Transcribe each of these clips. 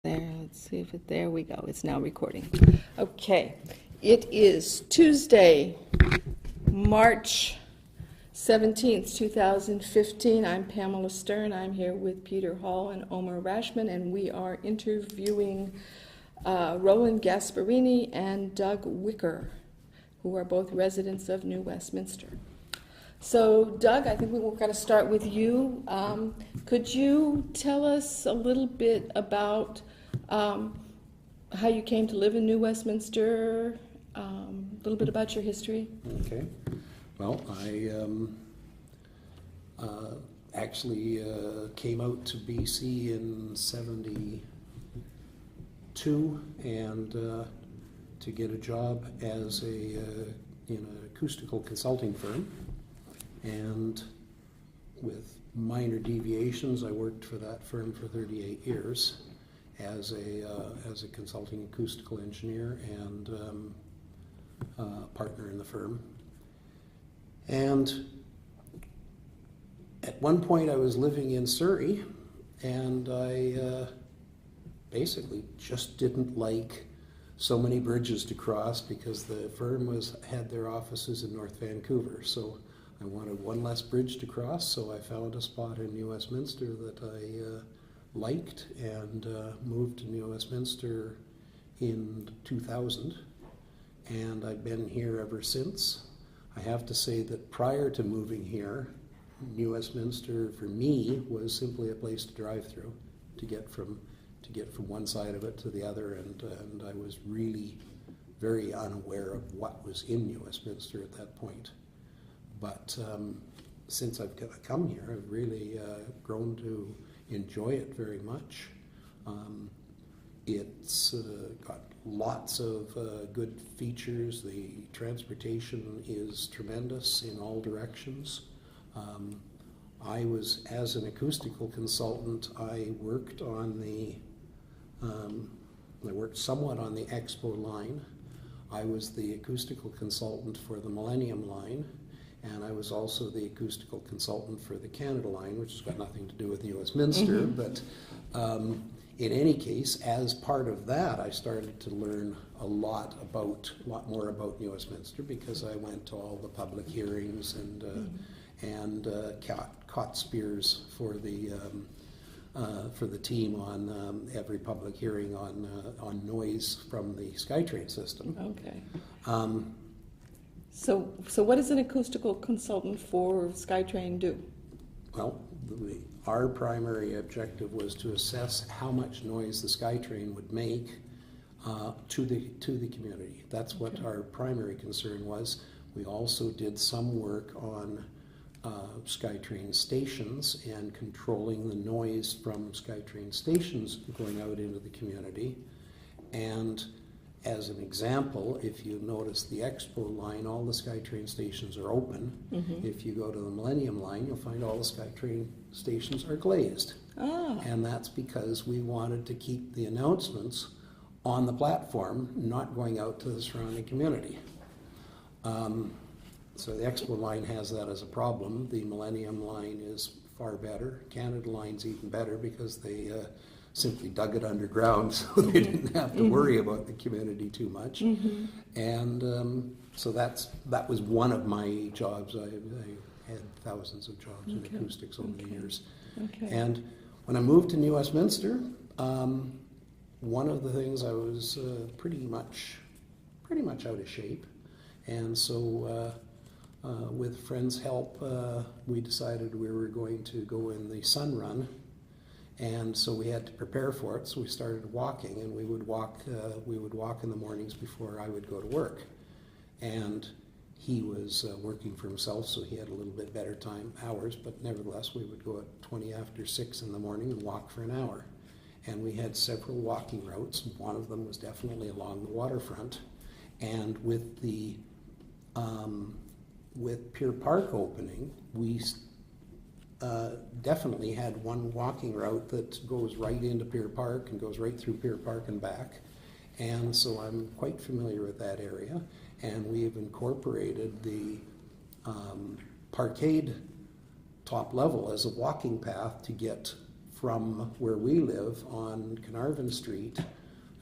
There, let's see if there we go. It's now recording. Okay, it is Tuesday, March 17th, 2015. I'm Pamela Stern. I'm here with Peter Hall and Omar Rashman, and we are interviewing Roland Guasparini and Doug Whicker, who are both residents of New Westminster. So, Doug, I think we're going to start with you. Could you tell us a little bit about how you came to live in New Westminster, a little bit about your history? Okay. Well, I actually came out to BC in '72 and to get a job as in an acoustical consulting firm. And with minor deviations, I worked for that firm for 38 years as a consulting acoustical engineer and partner in the firm. And at one point I was living in Surrey, and I basically just didn't like so many bridges to cross because the firm had their offices in North Vancouver. So I wanted one less bridge to cross, so I found a spot in New Westminster that I liked and moved to New Westminster in 2000, and I've been here ever since. I have to say that prior to moving here, New Westminster for me was simply a place to drive through, to get from one side of it to the other, and I was really very unaware of what was in New Westminster at that point. But since I've come here, I've really grown to enjoy it very much. It's got lots of good features. The transportation is tremendous in all directions. I was, as an acoustical consultant, I worked somewhat on the Expo line. I was the acoustical consultant for the Millennium line, and I was also the acoustical consultant for the Canada line, which has got nothing to do with New Westminster. Mm-hmm. But in any case, as part of that, I started to learn a lot more about New Westminster because I went to all the public hearings and caught spears for the team on every public hearing on noise from the SkyTrain system. Okay. So what does an acoustical consultant for SkyTrain do? Well, our primary objective was to assess how much noise the SkyTrain would make to the community. That's what our primary concern was. We also did some work on SkyTrain stations and controlling the noise from SkyTrain stations going out into the community. And as an example, if you notice the Expo line, all the SkyTrain stations are open. Mm-hmm. If you go to the Millennium line, you'll find all the SkyTrain stations are glazed. Ah. And that's because we wanted to keep the announcements on the platform, not going out to the surrounding community. So the Expo line has that as a problem. The Millennium line is far better. Canada line's even better because they simply dug it underground, so they didn't have to worry about the community too much. Mm-hmm. And so that was one of my jobs. I had thousands of jobs in acoustics over the years. Okay. And when I moved to New Westminster, one of the things I was pretty much out of shape, and so with friends' help, we decided we were going to go in the sun run. And so we had to prepare for it, so we started walking, and we would walk in the mornings before I would go to work. And he was working for himself, so he had a little bit better hours, but nevertheless we would go at 20 after 6 in the morning and walk for an hour. And we had several walking routes. One of them was definitely along the waterfront. And with Pier Park opening, we definitely had one walking route that goes right into Pier Park and goes right through Pier Park and back. And so I'm quite familiar with that area. And we've incorporated the Parkade top level as a walking path to get from where we live on Carnarvon Street,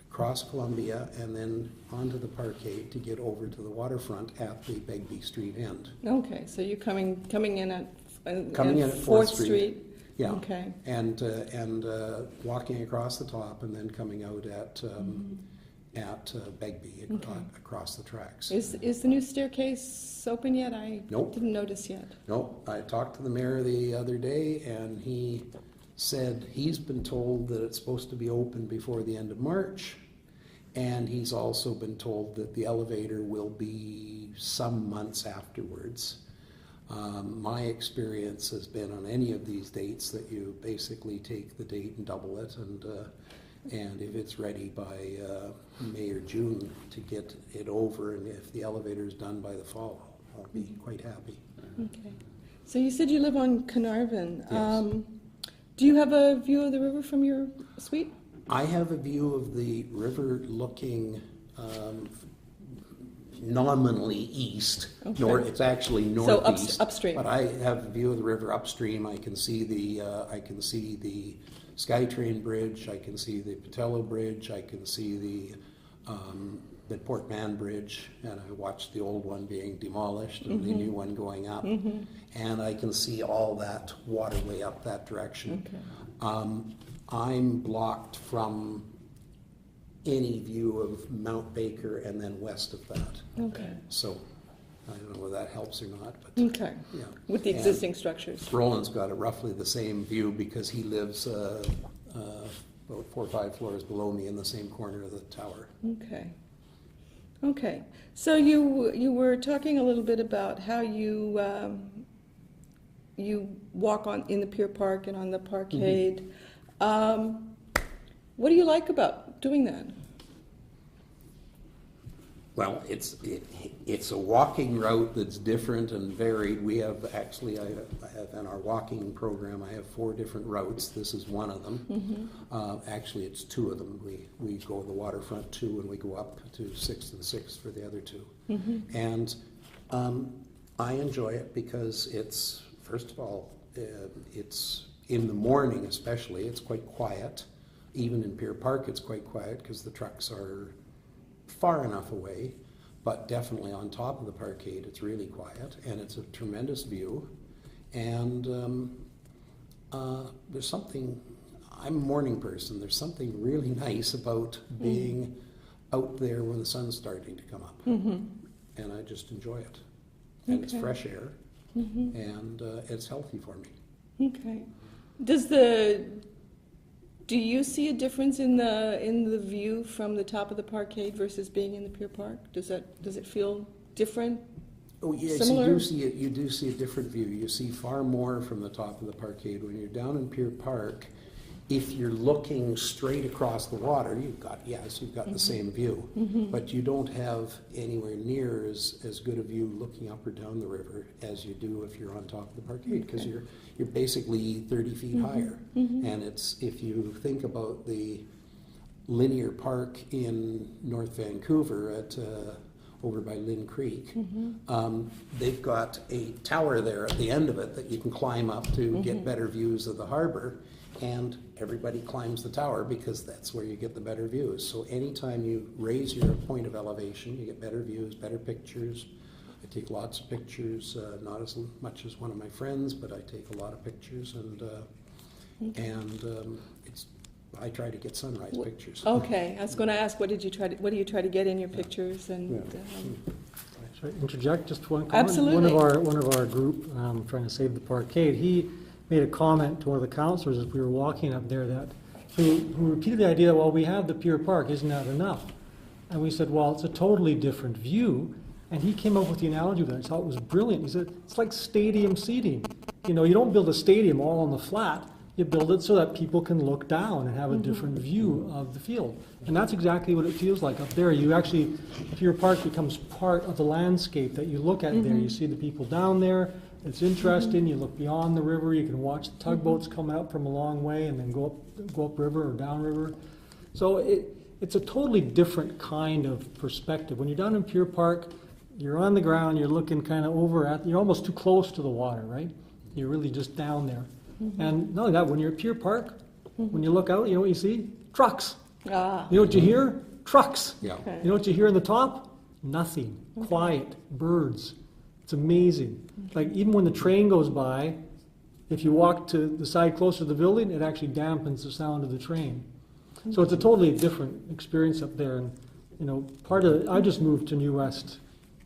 across Columbia, and then onto the Parkade to get over to the waterfront at the Begbie Street end. Okay, so you're coming in at Coming in at 4th Street. Yeah. Okay. And walking across the top and then coming out at Begbie across the tracks. Is the new staircase open yet? I Nope. didn't notice yet. No, I talked to the mayor the other day, and he said he's been told that it's supposed to be open before the end of March, and he's also been told that the elevator will be some months afterwards. My experience has been on any of these dates that you basically take the date and double it, and if it's ready by May or June to get it over, and if the elevator is done by the fall, I'll be quite happy. Okay. So you said you live on Carnarvon. Yes. Do you have a view of the river from your suite? I have a view of the river looking nominally east. Okay. It's actually northeast. So upstream. But I have a view of the river upstream. I can see the SkyTrain Bridge. I can see the Patello Bridge. I can see the Port Mann Bridge, and I watched the old one being demolished and the new one going up, and I can see all that waterway up that direction. Okay. I'm blocked from any view of Mount Baker and then west of that. Okay. So I don't know whether that helps or not, but Okay. yeah. With the And existing structures. Roland's got roughly the same view because he lives about 4 or 5 floors below me in the same corner of the tower. Okay. Okay. So you were talking a little bit about how you walk in the Pier Park and on the Parkade. What do you like about doing that? Well, it's a walking route that's different and varied. We have actually, I have in our walking program, I have 4 different routes. This is one of them. Actually, it's 2 of them. We go to the waterfront 2, and we go up to 6th and 6th for the other 2. And I enjoy it because it's, first of all, it's in the morning especially, it's quite quiet. Even in Pier Park, it's quite quiet because the trucks are far enough away, but definitely on top of the Parkade, it's really quiet, and it's a tremendous view. And there's something, I'm a morning person, there's something really nice about being out there when the sun's starting to come up. And I just enjoy it. And it's fresh air, and it's healthy for me. Okay. Do you see a difference in the view from the top of the Parkade versus being in the Pier Park? Does it feel different? Oh yes, similar? You do see a different view. You see far more from the top of the Parkade. When you're down in Pier Park, if you're looking straight across the water, you've got the same view, but you don't have anywhere near as good a view looking up or down the river as you do if you're on top of the Parkade, because you're basically 30 feet higher. And it's, if you think about the linear park in North Vancouver at over by Lynn Creek, they've got a tower there at the end of it that you can climb up to get better views of the harbor. And everybody climbs the tower because that's where you get the better views. So anytime you raise your point of elevation, you get better views, better pictures. I take lots of pictures, not as much as one of my friends, but I take a lot of pictures, and I try to get sunrise pictures. Okay, I was going to ask, what do you try to get in your pictures? And Should I interject just one comment? Absolutely. One of our group, trying to save the Parkade, he made a comment to one of the councillors as we were walking up there who repeated the idea, well, we have the Pier Park, isn't that enough? And we said, well, it's a totally different view. And he came up with the analogy that I thought was brilliant. He said, it's like stadium seating. You know, you don't build a stadium all on the flat. You build it so that people can look down and have a different view of the field. And that's exactly what it feels like up there. You actually, Pier Park becomes part of the landscape that you look at there. You see the people down there. It's interesting. You look beyond the river. You can watch the tugboats come out from a long way and then go up river or down river. So it's a totally different kind of perspective. When you're down in Pier Park, you're on the ground. You're looking kind of over you're almost too close to the water, right? You're really just down there. And not only that, when you're at Pier Park, When you look out, you know what you see? Trucks. Ah, You know what you hear? Trucks. Yeah. okay. You know what you hear in the top? Nothing. Quiet. Birds. It's amazing. Like even when the train goes by, if you walk to the side closer to the building, it actually dampens the sound of the train. So it's a totally different experience up there. And you know, I just moved to New West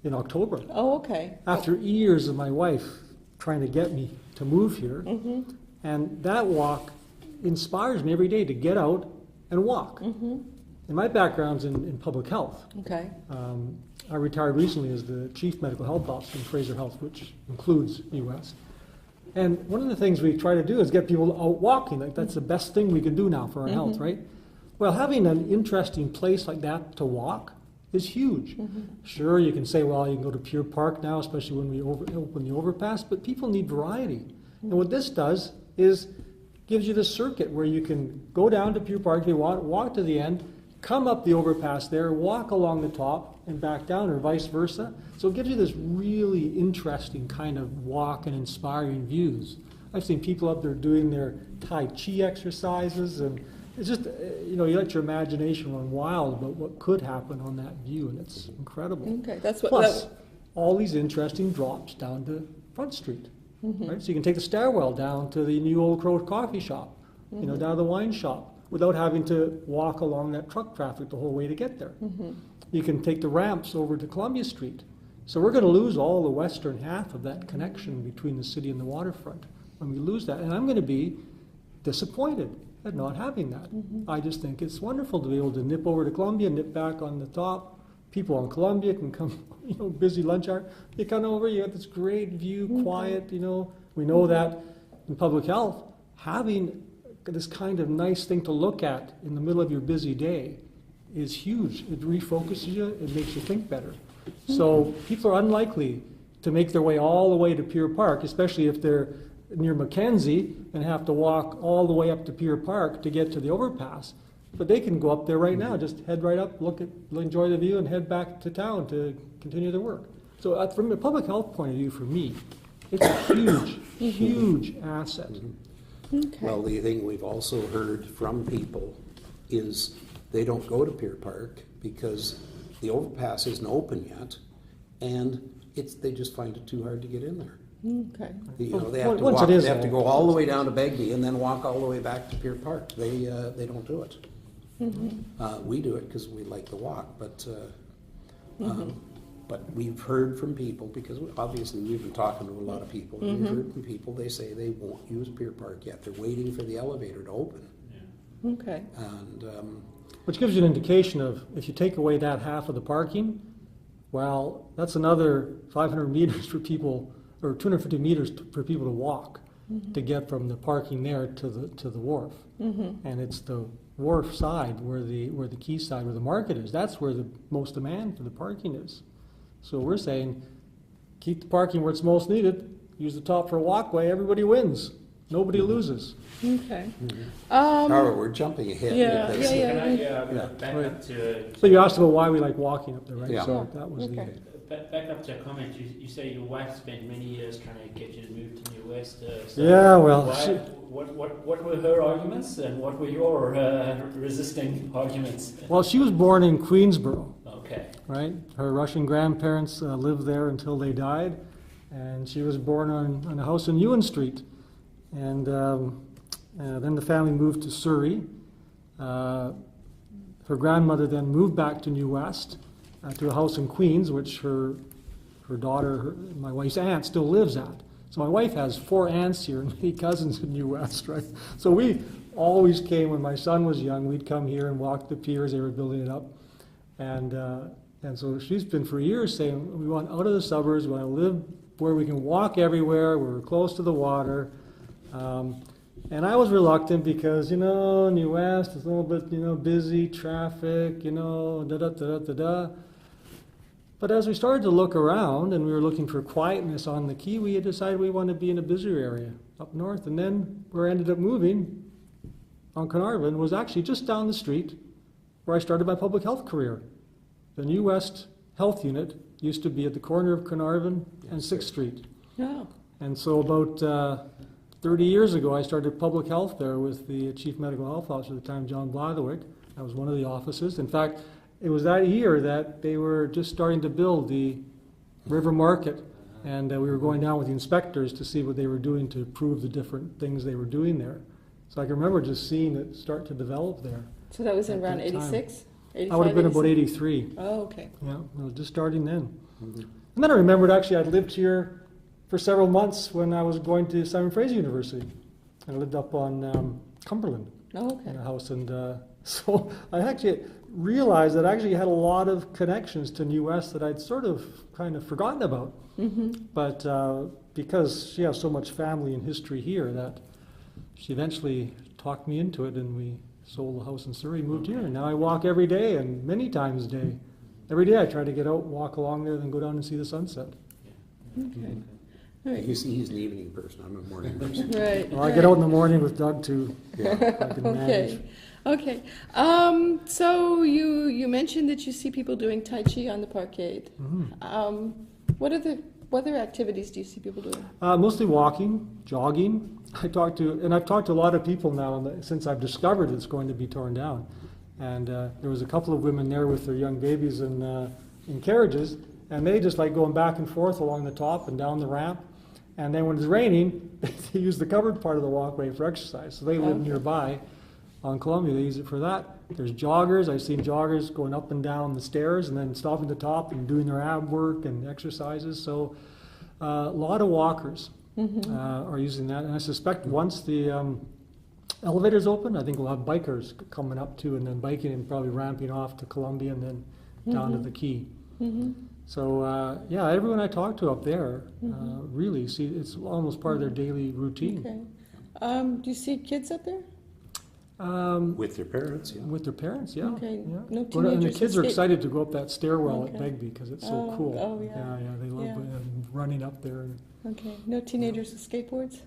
in October Oh, okay. after years of my wife trying to get me to move here. And that walk inspires me every day to get out and walk. And my background's in public health. Okay. I retired recently as the Chief Medical Health Officer in Fraser Health, which includes New West. And one of the things we try to do is get people out walking. Like that's the best thing we can do now for our health, right? Well, having an interesting place like that to walk is huge. Sure, you can say, well, you can go to Pier Park now, especially when we open the overpass, but people need variety. And what this does is gives you this circuit where you can go down to Pier Park if you want, walk to the end, come up the overpass there, walk along the top and back down, or vice versa. So it gives you this really interesting kind of walk and inspiring views. I've seen people up there doing their Tai Chi exercises, and it's just, you know, you let your imagination run wild about what could happen on that view, and it's incredible. Okay, that's what. Plus, all these interesting drops down to Front Street, right? So you can take the stairwell down to the new Old Crow coffee shop, you know, down to the wine shop, without having to walk along that truck traffic the whole way to get there. You can take the ramps over to Columbia Street. So we're going to lose all the western half of that connection between the city and the waterfront when we lose that. And I'm going to be disappointed at not having that. I just think it's wonderful to be able to nip over to Columbia, nip back on the top. People on Columbia can come, you know, busy lunch hour. You come over, you got this great view, quiet, you know. We know that in public health, having this kind of nice thing to look at in the middle of your busy day is huge. It refocuses you, it makes you think better. So people are unlikely to make their way all the way to Pier Park, especially if they're near Mackenzie and have to walk all the way up to Pier Park to get to the overpass. But they can go up there right now, just head right up, enjoy the view, and head back to town to continue their work. So from a public health point of view, for me, it's a huge, huge asset. Okay. Well, the thing we've also heard from people is they don't go to Pier Park because the overpass isn't open yet, and they just find it too hard to get in there. Okay. You know, they have to Once walk. it is They have to open. go all the way down to Begbie and then walk all the way back to Pier Park. They don't do it. We do it because we like the walk, but we've heard from people, because obviously we've been talking to a lot of people. We've heard from people, they say they won't use Pier Park yet. They're waiting for the elevator to open. Okay. And Which gives you an indication of, if you take away that half of the parking, well, that's another 500 meters for people, or 250 meters for people to walk to get from the parking there to the wharf. And it's the wharf side where the quay side, where the market is. That's where the most demand for the parking is. So we're saying, keep the parking where it's most needed, use the top for a walkway, everybody wins. Nobody loses. Okay. however, we're jumping ahead. Yeah, because- yeah, Can yeah. I back Right. up to? So you asked about why we like walking up there, right? Yeah. So that was Okay. Back up to a comment. You say your wife spent many years trying to get you to move to New West. So Yeah, well, why, what were her arguments, and what were your resisting arguments? Well, she was born in Queensboro, Okay. right? Her Russian grandparents lived there until they died, and she was born on a house in Ewan Street. And then the family moved to Surrey. Her grandmother then moved back to New West, to a house in Queens, which her daughter, my wife's aunt, still lives at. So my wife has 4 aunts here and 8 cousins in New West, right? So we always came, when my son was young, we'd come here and walk the piers, they were building it up. And so she's been for years saying, we want out of the suburbs, we want to live where we can walk everywhere, we're close to the water. And I was reluctant because, New West is a little bit, busy, traffic, da-da-da-da-da-da. But as we started to look around and we were looking for quietness on the quay, we had decided we wanted to be in a busier area up north. And then where I ended up moving on Carnarvon was actually just down the street where I started my public health career. The New West Health Unit used to be at the corner of Carnarvon and 6th Street. Oh. And so about 30 years ago, I started public health there with the chief medical health officer at the time, John Blatherwick. I was one of the offices. In fact, it was that year that they were just starting to build the river market, and we were going down with the inspectors to see what they were doing to prove the different things they were doing there. So I can remember just seeing it start to develop there. So that was in At around that time. 86? I would have been about 86? 83. Oh, okay. Yeah, it was just starting then. And then I remembered actually I'd lived here for several months when I was going to Simon Fraser University. I lived up on Cumberland Oh, in okay. a house, and so I actually realized that I actually had a lot of connections to New West that I'd sort of kind of forgotten about. But because she has so much family and history here, that she eventually talked me into it, and we sold the house in Surrey, moved here, and now I walk every day and many times a day. Every day I try to get out, walk along there, then go down and see the sunset. Okay. All right. He's an evening person, I'm a morning person. Right. Well, I get out in the morning with Doug too. Yeah. If I can manage. Okay. So you mentioned that you see people doing Tai Chi on the Parkade. What other activities do you see people doing? Mostly walking, jogging. I've talked to a lot of people now since I've discovered it's going to be torn down. And there was a couple of women there with their young babies in carriages, and they just like going back and forth along the top and down the ramp. And then when it's raining, they use the covered part of the walkway for exercise. So they live Okay. nearby on Columbia. They use it for that. There's joggers. I've seen joggers going up and down the stairs and then stopping at the top and doing their ab work and exercises. So a lot of walkers are using that. And I suspect once the elevators open, I think we'll have bikers coming up too, and then biking and probably ramping off to Columbia and then down to the quay. So yeah, everyone I talk to up there really see it's almost part of their daily routine. Okay. Do you see kids up there? With their parents, yeah. With their parents, yeah. Okay. Yeah. No Well, and the teenagers kids are escape- excited to go up that stairwell Okay. at Begbie because it's so Oh, cool. oh, yeah. Yeah, they love Yeah. running up there. Okay. No teenagers with skateboards?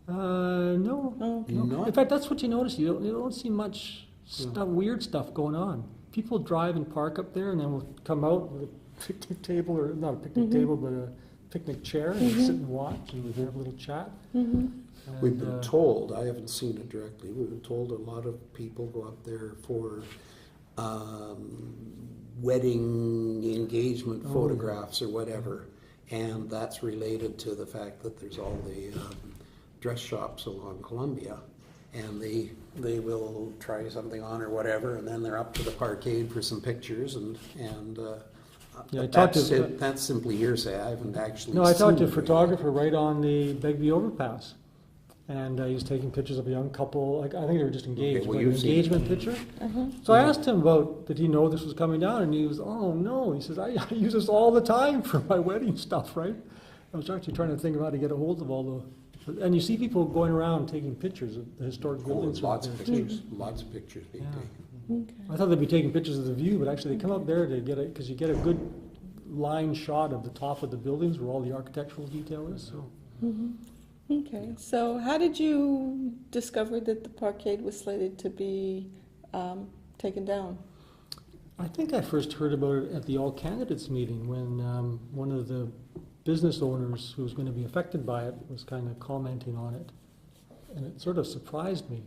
No. Oh, okay. Not In fact, that's what you notice. You don't see much weird stuff going on. People drive and park up there, and then will come out with a picnic table, or not a picnic table, but a picnic chair, and sit and watch and have a little chat. We've And, been told, I haven't seen it directly, we've been told a lot of people go up there for wedding engagement photographs or whatever, and that's related to the fact that there's all the dress shops along Columbia, and they will try something on or whatever, and then they're up to the Parkade for some pictures, and Yeah, I talked that's, to- that's simply hearsay. I haven't actually No, I talked to a seen it. photographer right on the Begbie overpass, and he was taking pictures of a young couple. Like I think they were just engaged, well, like an you've seen it. engagement picture. So I asked him about, did he know this was coming down? And he was, oh no, he says, I use this all the time for my wedding stuff, right? I was actually trying to think of how to get a hold of all the, and you see people going around taking pictures of the historic Oh, buildings. lots right of there, too. pictures, lots of pictures being Yeah. taken. Okay. I thought they'd be taking pictures of the view, but actually they come up there to get it, because you get a good line shot of the top of the buildings where all the architectural detail is, so. Okay. So how did you discover that the Parkade was slated to be taken down? I think I first heard about it at the all candidates meeting when one of the business owners who was going to be affected by it was kind of commenting on it, and it sort of surprised me.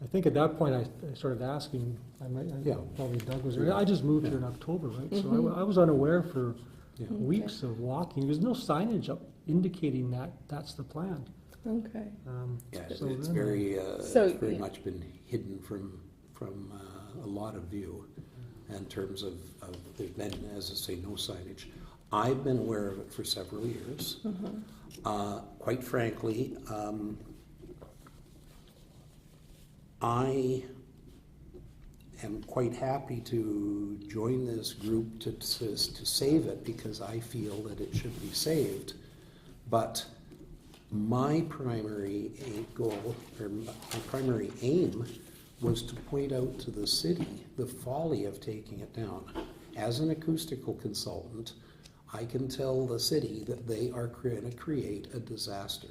I think at that point I started asking. Yeah. Probably Doug was there. I just moved here in October, right? So I was unaware for Yeah. weeks of walking. There's no signage up indicating that that's the plan. Okay. Yeah, So it's then, very, So, it's very yeah. much been hidden from a lot of view in terms of there's been, as I say, no signage. I've been aware of it for several years. Quite frankly, I am quite happy to join this group to save it because I feel that it should be saved. But my primary goal, or my primary aim, was to point out to the city the folly of taking it down. As an acoustical consultant, I can tell the city that they are going to create a disaster.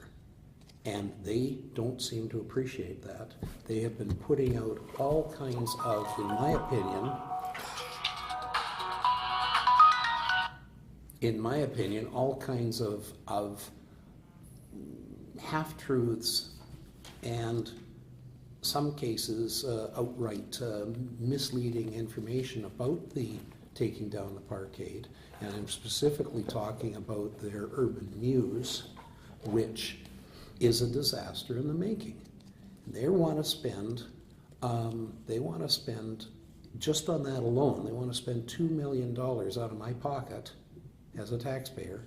And they don't seem to appreciate that. They have been putting out all kinds of, in my opinion, all kinds of half-truths and some cases outright misleading information about the taking down the Parkade, and I'm specifically talking about their urban muse, which is a disaster in the making. They want to spend just on that alone, they want to spend $2 million out of my pocket as a taxpayer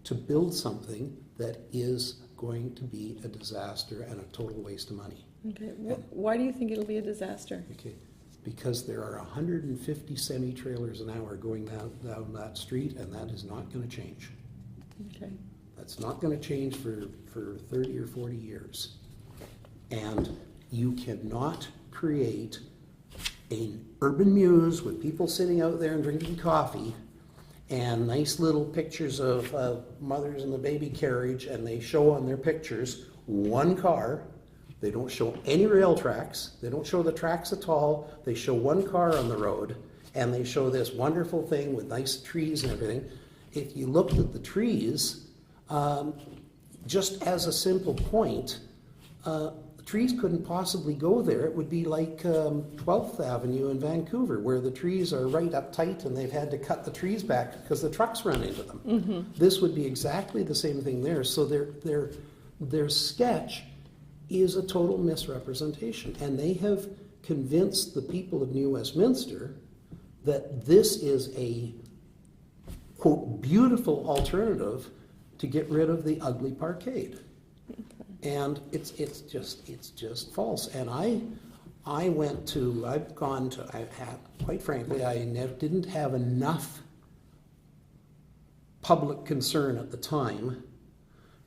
to build something that is going to be a disaster and a total waste of money. Okay. Why do you think it'll be a disaster? Okay, because there are 150 semi-trailers an hour going down that street, and that is not going to change. Okay. That's not going to change for 30 or 40 years. And you cannot create an urban muse with people sitting out there and drinking coffee and nice little pictures of mothers in the baby carriage, and they show on their pictures one car. They don't show any rail tracks. They don't show the tracks at all. They show one car on the road, and they show this wonderful thing with nice trees and everything. If you looked at the trees, just as a simple point, the trees couldn't possibly go there. It would be like 12th Avenue in Vancouver, where the trees are right up tight and they've had to cut the trees back because the trucks run into them. Mm-hmm. This would be exactly the same thing there. So their sketch is a total misrepresentation, and they have convinced the people of New Westminster that this is a, quote, beautiful alternative to get rid of the ugly Parkade. Okay. And it's just false. And quite frankly, I didn't have enough public concern at the time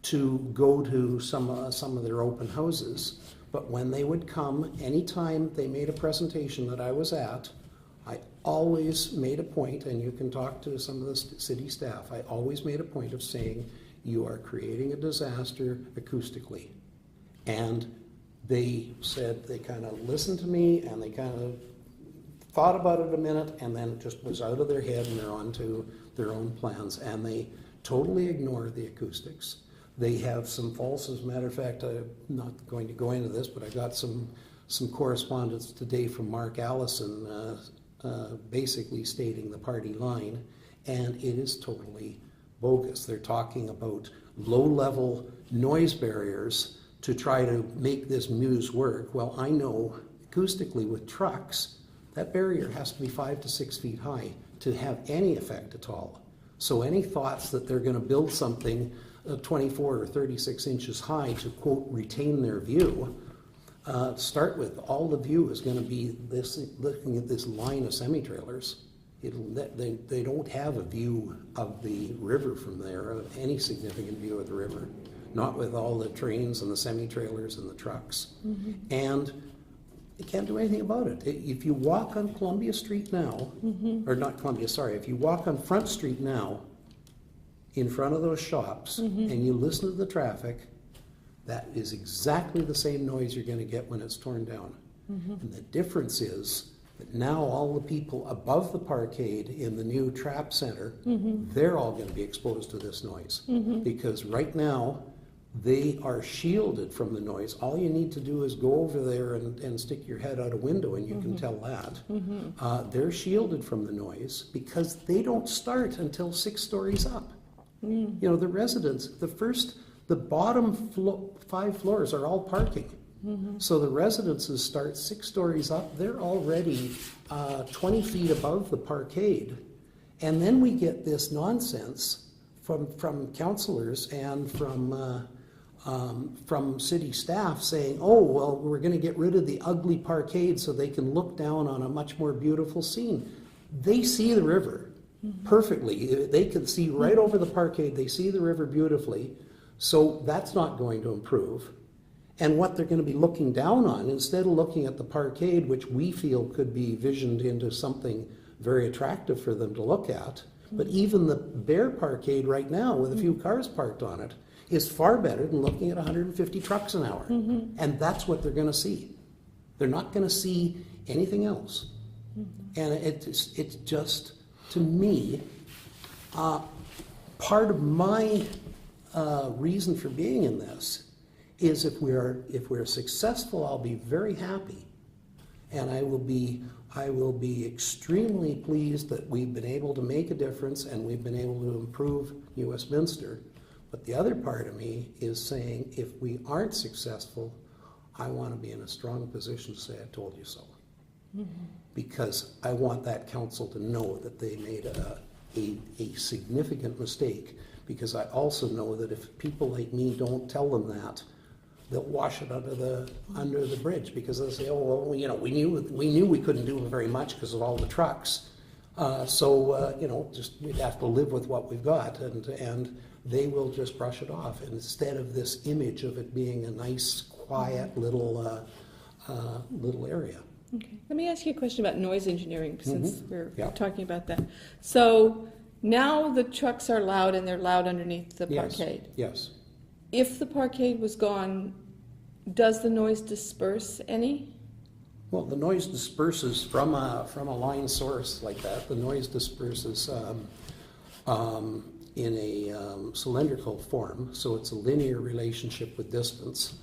to go to some of their open houses. But when they would come, anytime they made a presentation that I was at, I always made a point, and you can talk to some of the city staff, I always made a point of saying, you are creating a disaster acoustically. And they said, they kind of listened to me, and they kind of thought about it a minute, and then it just was out of their head, and they're on to their own plans. And they totally ignore the acoustics. They have some false, as a matter of fact, I'm not going to go into this, but I got some correspondence today from Mark Allison basically stating the party line, and it is totally bogus. They're talking about low-level noise barriers to try to make this muse work. Well, I know acoustically with trucks, that barrier has to be 5 to 6 feet high to have any effect at all. So any thoughts that they're going to build something 24 or 36 inches high to, quote, retain their view, start with, all the view is going to be this, looking at this line of semi-trailers. They don't have a view of the river from there, any significant view of the river, not with all the trains and the semi-trailers and the trucks. Mm-hmm. And you can't do anything about it. If you walk on Columbia Street now, mm-hmm. or not Columbia, sorry, if you walk on Front Street now, in front of those shops, mm-hmm. and you listen to the traffic, that is exactly the same noise you're going to get when it's torn down. Mm-hmm. And the difference is that now all the people above the Parkade in the new trap center, mm-hmm. they're all going to be exposed to this noise. Mm-hmm. Because right now, they are shielded from the noise. All you need to do is go over there and stick your head out a window, and you mm-hmm. can tell that. Mm-hmm. They're shielded from the noise because they don't start until 6 stories up. Mm. You know, the residents, the bottom 5 floors are all parking. Mm-hmm. So the residences start 6 stories up. They're already 20 feet above the Parkade. And then we get this nonsense from councillors and from city staff saying, oh, well, we're going to get rid of the ugly Parkade so they can look down on a much more beautiful scene. They see the river perfectly. They can see right over the Parkade. They see the river beautifully. So that's not going to improve. And what they're going to be looking down on, instead of looking at the Parkade, which we feel could be visioned into something very attractive for them to look at, but even the bare Parkade right now, with a few cars parked on it, is far better than looking at 150 trucks an hour. Mm-hmm. And that's what they're going to see. They're not going to see anything else. Mm-hmm. And it's just, to me, part of my reason for being in this is if we're successful, I'll be very happy, and I will be extremely pleased that we've been able to make a difference and we've been able to improve New Westminster. But the other part of me is saying, if we aren't successful, I want to be in a strong position to say, I told you so. Because I want that council to know that they made a significant mistake, because I also know that if people like me don't tell them that, they'll wash it under the bridge, because they'll say, oh, well, you know, we knew we couldn't do very much because of all the trucks. You know, just we'd have to live with what we've got, and they will just brush it off, instead of this image of it being a nice, quiet little area. Okay. Let me ask you a question about noise engineering, since we're Yeah. talking about that. So now the trucks are loud, and they're loud underneath the Yes. parkade. Yes. If the parkade was gone, does the noise disperse any? Well, the noise disperses from a line source like that. The noise disperses in a cylindrical form, so it's a linear relationship with distance.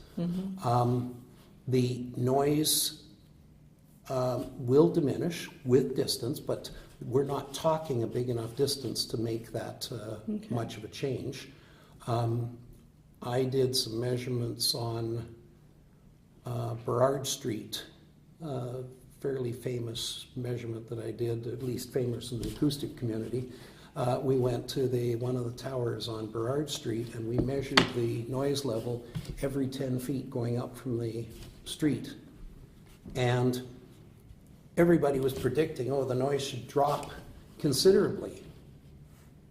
The noise will diminish with distance, but we're not talking a big enough distance to make that much of a change. I did some measurements on Burrard Street, fairly famous measurement that I did, at least famous in the acoustic community. We went to one of the towers on Burrard Street, and we measured the noise level every 10 feet going up from the street. And everybody was predicting, oh, the noise should drop considerably.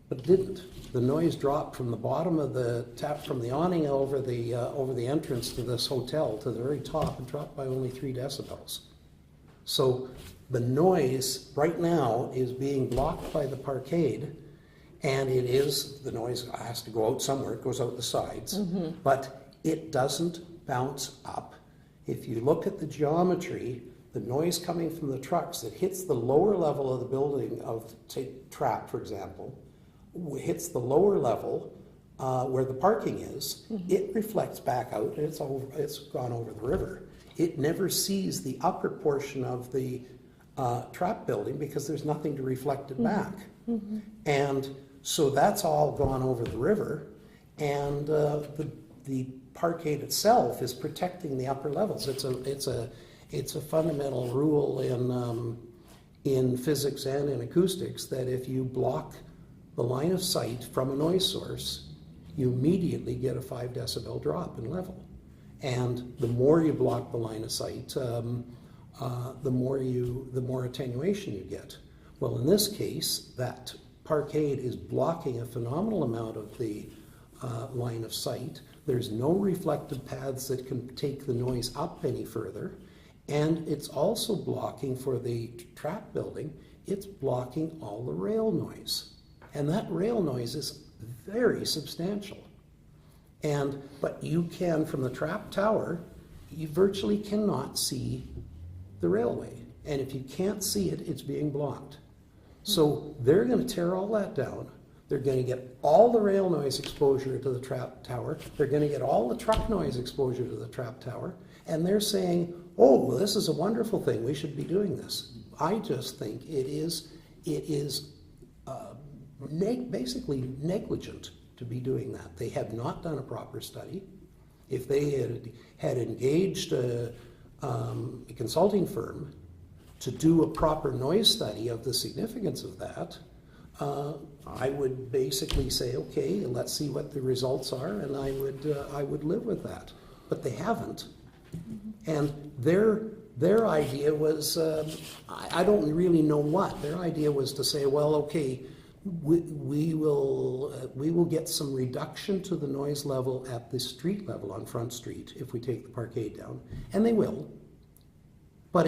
But it didn't. The noise dropped from the bottom of the tap, from the awning over the entrance to this hotel to the very top, and dropped by only 3 decibels. So the noise right now is being blocked by the parkade, and the noise has to go out somewhere. It goes out the sides, but it doesn't bounce up. If you look at the geometry, the noise coming from the trucks that hits the lower level of the building, take Trap, for example, hits the lower level where the parking is, it reflects back out, and it's gone over the river. It never sees the upper portion of the Trap building because there's nothing to reflect it back. And so that's all gone over the river, and the parkade itself is protecting the upper levels. It's a fundamental rule in physics and in acoustics that if you block the line of sight from a noise source, you immediately get a 5 decibel drop in level. And the more you block the line of sight, the more attenuation you get. Well, in this case, that parkade is blocking a phenomenal amount of the line of sight. There's no reflective paths that can take the noise up any further. And it's also blocking, for the Trap building, it's blocking all the rail noise. And that rail noise is very substantial. But you can, from the Trap tower, you virtually cannot see the railway. And if you can't see it, it's being blocked. So they're going to tear all that down. They're going to get all the rail noise exposure to the Trap tower. They're going to get all the truck noise exposure to the Trap tower. And they're saying, oh, well, this is a wonderful thing. We should be doing this. I just think it is basically negligent to be doing that. They have not done a proper study. If they had engaged a consulting firm to do a proper noise study of the significance of that, I would basically say, okay, let's see what the results are, and I would live with that. But they haven't. And their idea was, I don't really know what. Their idea was to say, well, okay, we will get some reduction to the noise level at the street level on Front Street if we take the parkade down, and they will. But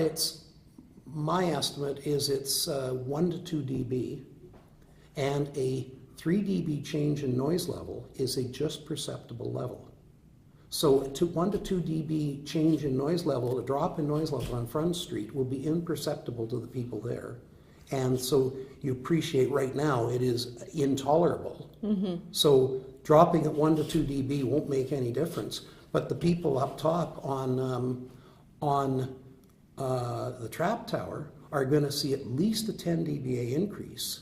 my estimate is it's 1 to 2 dB, and a 3 dB change in noise level is a just perceptible level. So 1 to 2 dB change in noise level, a drop in noise level on Front Street will be imperceptible to the people there. And so you appreciate right now it is intolerable. So dropping at 1 to 2 dB won't make any difference. But the people up top on the trap tower are going to see at least a 10 dBA increase.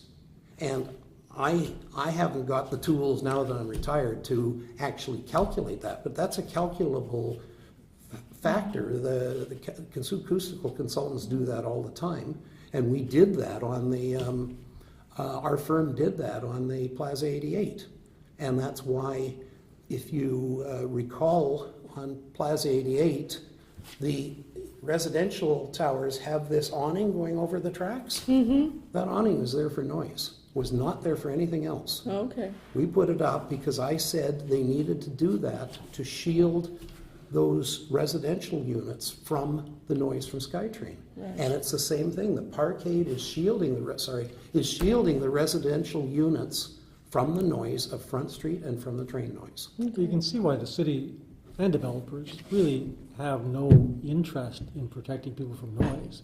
And I haven't got the tools now that I'm retired to actually calculate that, but that's a calculable factor. The acoustical consultants do that all the time, and we did that on the, our firm did that on the Plaza 88. And that's why, if you recall, on Plaza 88, the residential towers have this awning going over the tracks. Mm-hmm. That awning is there for noise. Was not there for anything else. Okay. We put it up because I said they needed to do that to shield those residential units from the noise from SkyTrain. Right. And it's the same thing. The Parkade is shielding the residential units from the noise of Front Street and from the train noise. You can see why the city and developers really have no interest in protecting people from noise.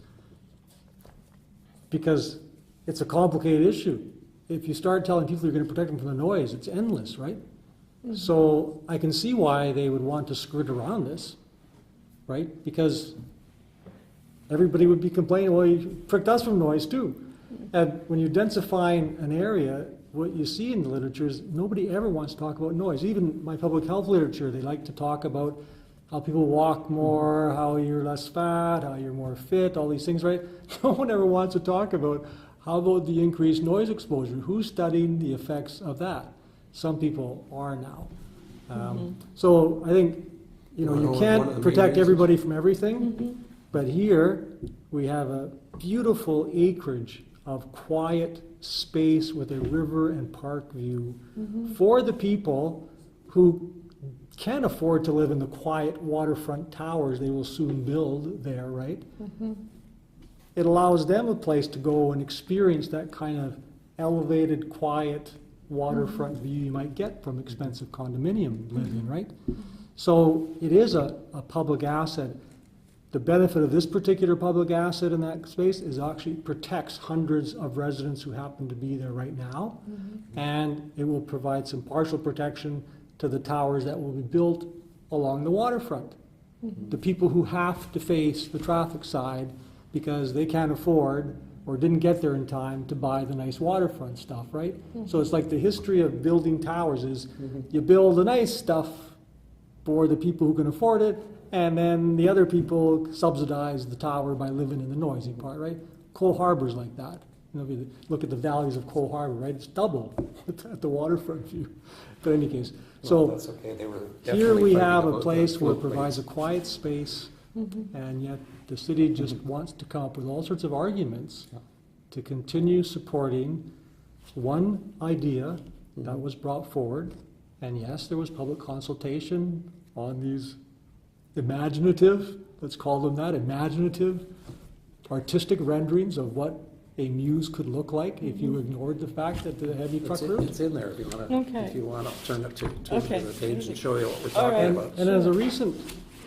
Because it's a complicated issue. If you start telling people you're going to protect them from the noise, it's endless, right? Mm-hmm. So I can see why they would want to skirt around this, right? Because everybody would be complaining, well, you protect us from noise too. And when you densify an area, what you see in the literature is nobody ever wants to talk about noise. Even my public health literature, they like to talk about how people walk more, how you're less fat, how you're more fit, all these things, right? No one ever wants to talk about how about the increased noise exposure. Who's studying the effects of that? Some people are now. So I think, you can't protect everybody from everything, but here we have a beautiful acreage of quiet space with a river and park view for the people who can't afford to live in the quiet waterfront towers they will soon build there, right? It allows them a place to go and experience that kind of elevated, quiet waterfront view you might get from expensive condominium living, right? So it is a public asset. The benefit of this particular public asset in that space is actually protects hundreds of residents who happen to be there right now, and it will provide some partial protection to the towers that will be built along the waterfront. The people who have to face the traffic side because they can't afford or didn't get there in time to buy the nice waterfront stuff, right? So it's like the history of building towers is you build the nice stuff for the people who can afford it, and then the other people subsidize the tower by living in the noisy part, right? Cole Harbor's like that. If you look at the values of Cole Harbor, right? It's double at the waterfront view. But in any case, so that's okay. They were here we have a about place that where it floodplain. provides a quiet space, and yet the city just wants to come up with all sorts of arguments to continue supporting one idea that was brought forward. And yes, there was public consultation on these imaginative, let's call them that, imaginative artistic renderings of what a muse could look like if you ignored the fact that the heavy truck route. It's in there if you want to. Okay. If you want to turn it to Okay. the page and show you what we're All talking right. about. And as a recent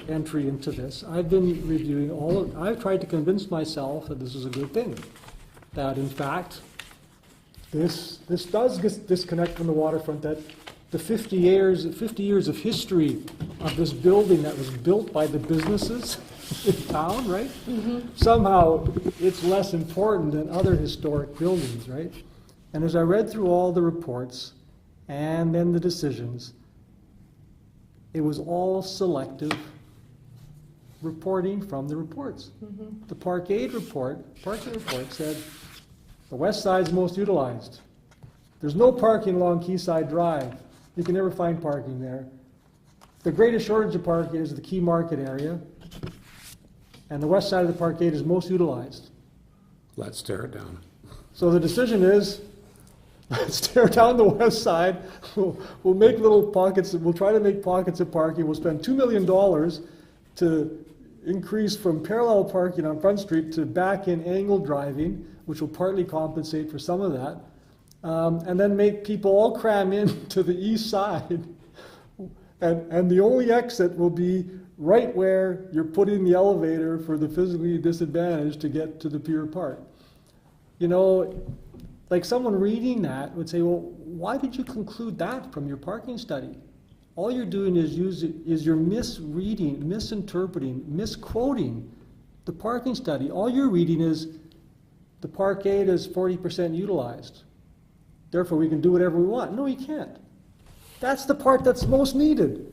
entry into this, I've been reviewing I've tried to convince myself that this is a good thing. That in fact, this does disconnect from the waterfront, that the 50 years of history of this building that was built by the businesses in town, right? Somehow it's less important than other historic buildings, right? And as I read through all the reports and then the decisions, it was all selective reporting from the reports. The Parkade report said the west side is most utilized. There's no parking along Quayside Drive. You can never find parking there. The greatest shortage of parking is the Key Market area, and the west side of the Parkade is most utilized. Let's tear it down. So the decision is, let's tear down the west side. We'll make little pockets. We'll try to make pockets of parking. We'll spend $2 million to increase from parallel parking on Front Street to back-in angle driving, which will partly compensate for some of that, and then make people all cram in to the east side. And the only exit will be right where you're putting the elevator for the physically disadvantaged to get to the Pier Park. like someone reading that would say, well, why did you conclude that from your parking study? All you're doing is you're misreading, misinterpreting, misquoting the parking study. All you're reading is the Parkade is 40% utilized. Therefore, we can do whatever we want. No, you can't. That's the part that's most needed.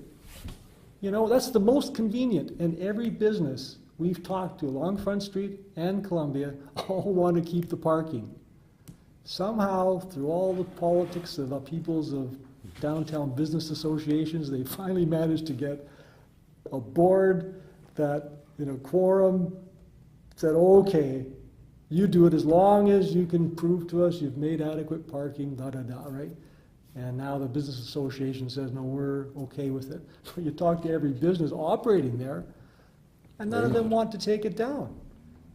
You know, that's the most convenient. And every business we've talked to along Front Street and Columbia all want to keep the parking. Somehow, through all the politics of upheavals of downtown business associations, they finally managed to get a board that, quorum said, okay, you do it as long as you can prove to us you've made adequate parking, right? And now the business association says, no, we're okay with it. You talk to every business operating there, and none of them want to take it down.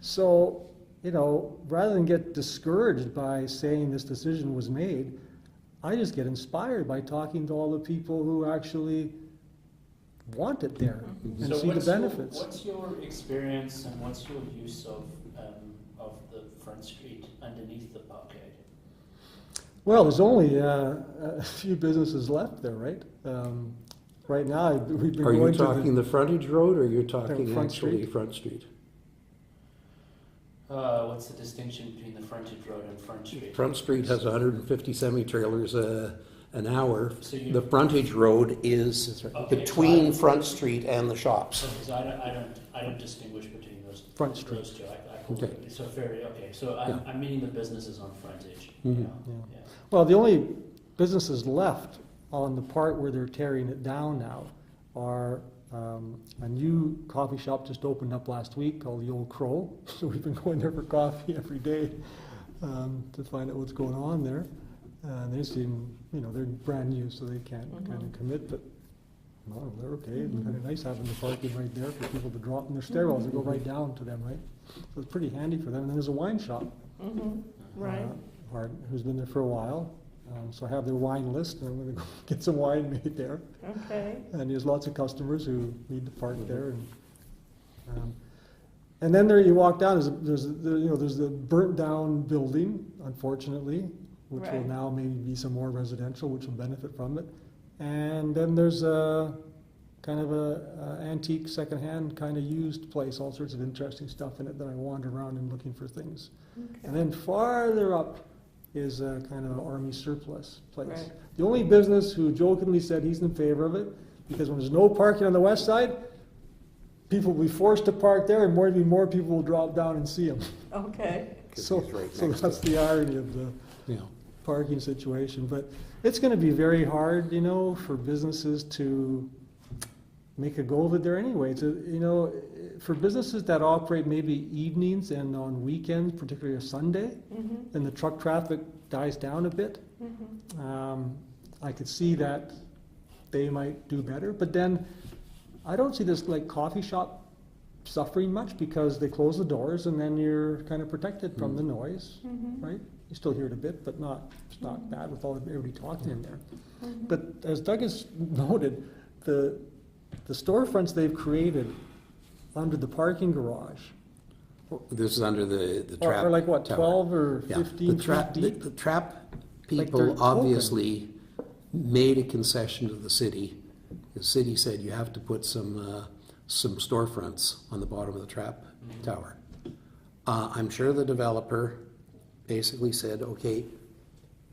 So, rather than get discouraged by saying this decision was made, I just get inspired by talking to all the people who actually want it there and So see the benefits. What's your experience and what's your use of the Front Street underneath the Parkade? Well, there's only a few businesses left there, right? Right now, we've been Are you going to talking the frontage road, or you're talking Front actually Street. Front Street? What's the distinction between the frontage road and Front Street? Front Street has 150 semi-trailers an hour. So you- The frontage road is Okay, between so Front Street and the shops. Because I don't distinguish between those Front Street. those two. I call Okay. it, so fair. Okay, so I'm meaning the businesses on frontage. Mhm. Yeah. Well, the only businesses left on the part where they're tearing it down now are a new coffee shop just opened up last week called the Old Crow. So we've been going there for coffee every day to find out what's going on there. They seem, they're brand new, so they can't kind of commit, but no, they're okay. It's kind of nice having the parking right there for people to drop in their stairwells and go right down to them, right? So it's pretty handy for them. And then there's a wine shop. Right. Who's been there for a while. So I have their wine list, and I'm going to go get some wine made there. Okay. And there's lots of customers who need to park there. And then there you walk down. There's the burnt down building, unfortunately, which will Right. now maybe be some more residential, which will benefit from it. And then there's a kind of a antique, secondhand, kind of used place. All sorts of interesting stuff in it that I wander around and looking for things. And then farther up is a kind of army surplus place. Right. The only business who jokingly said he's in favor of it, because when there's no parking on the west side, people will be forced to park there, and more people will drop down and see him. Okay. 'Cause So, he's right so next that's to the irony of the parking situation. But it's going to be very hard, for businesses to make a go of it there anyway. For businesses that operate maybe evenings and on weekends, particularly a Sunday, and the truck traffic dies down a bit, I could see that they might do better. But then I don't see this like coffee shop suffering much because they close the doors and then you're kind of protected from the noise, right? You still hear it a bit, but it's not bad with everybody talking in there. But as Doug has noted, the storefronts they've created under the parking garage This is under the trap are like what, tower. 12 or Yeah, 15 the trap, feet deep? the trap Like people they're open. obviously made a concession to the city. The city said you have to put some storefronts on the bottom of the trap tower. I'm sure the developer basically said, okay,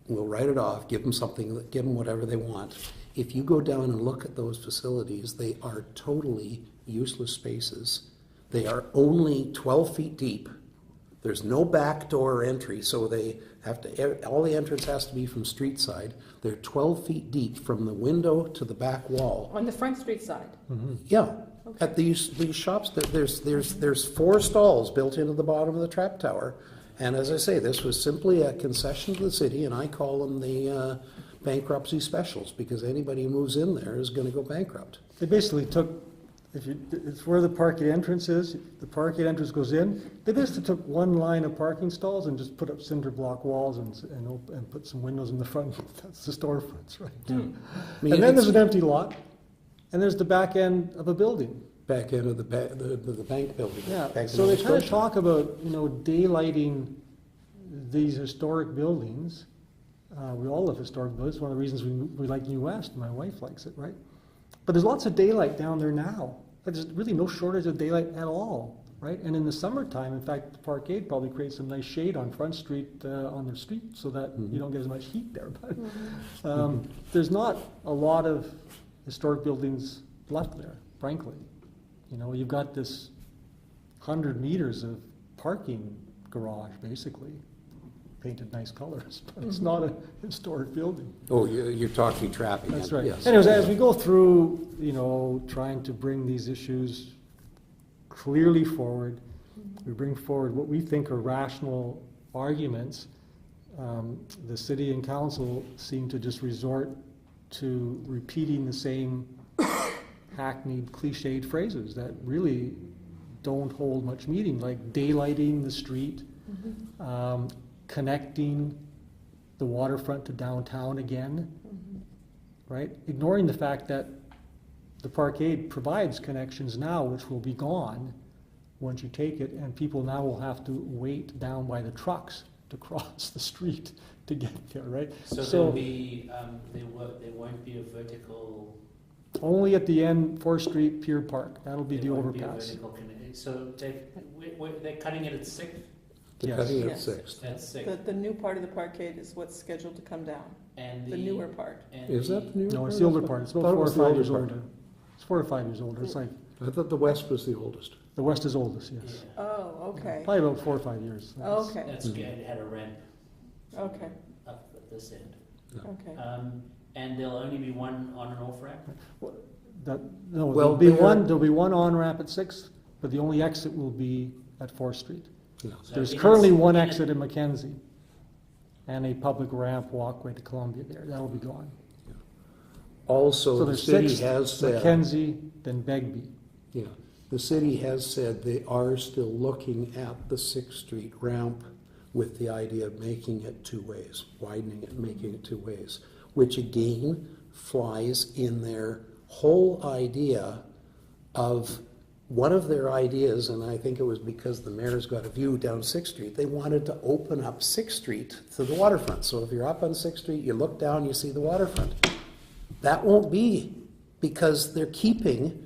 we'll write it off, give them whatever they want. If you go down and look at those facilities, they are totally useless spaces. They are only 12 feet deep. There's no back door entry, so they have to, all the entrance has to be from street side. They're 12 feet deep from the window to the back wall. On the Front Street side? Yeah, at these shops, there's 4 stalls built into the bottom of the trap tower. And as I say, this was simply a concession to the city, and I call them the bankruptcy specials, because anybody who moves in there is gonna go bankrupt. They basically took, it's where the Parkade entrance is, the Parkade entrance goes in, they basically took one line of parking stalls and just put up cinder block walls and put some windows in the front. That's the storefronts, right? I mean, And then there's it's an empty lot, and there's the back end of a building. back end of the bank building. Yeah, back so end they the kind of store. talk about, daylighting these historic buildings, we all love historic buildings. It's one of the reasons we like New West. My wife likes it, right? But there's lots of daylight down there now. There's really no shortage of daylight at all, right? And in the summertime, in fact, the Parkade probably creates some nice shade on Front Street, on their street, so that you don't get as much heat there. But there's not a lot of historic buildings left there, frankly. You know, you've got this 100 meters of parking garage, basically, painted nice colors, but it's not a historic building. Oh, you're talking traffic. That's right. Yes. Anyways, as we go through, you know, trying to bring these issues clearly forward, we bring forward what we think are rational arguments. The city and council seem to just resort to repeating the same hackneyed, cliched phrases that really don't hold much meaning, like daylighting the street, connecting the waterfront to downtown again, right? Ignoring the fact that the Parkade provides connections now, which will be gone once you take it, and people now will have to wait down by the trucks to cross the street to get there, right? So there'll be, there won't be a vertical. Only at the end, 4th Street, Pier Park. That'll be the there won't overpass. Be a vertical so they're cutting it at 6th? They're Yes. cutting it at Yes. 6th. At 6th. The new part of the Parkade is what's scheduled to come down, And the newer part. and Is that the new? No, it's part? the older part. It's about Thought it 4 or was the 5 older years part. older. It's 4 or 5 years older. It's like, I thought the west was the oldest. the west is oldest, yes. Yeah. Oh, okay, Probably about 4 or 5 years. okay, That's good. It had a ramp okay, up at this end. okay. And there'll only be one on and off ramp? No, Well, there'll be one on-ramp at 6th, but the only exit will be at 4th Street. Yeah. So There's in currently a- one in a- exit in Mackenzie, and a public ramp walkway to Columbia there. That'll be gone. Also, So the there's city 6th, has said, Mackenzie, then Begbie. yeah, the city has said they are still looking at the 6th Street ramp with the idea of making it 2 ways, widening it, making it 2 ways, which again flies in their whole idea of one of their ideas, and I think it was because the mayor's got a view down 6th Street, they wanted to open up 6th Street to the waterfront. So if you're up on 6th Street, you look down, you see the waterfront. That won't be, because they're keeping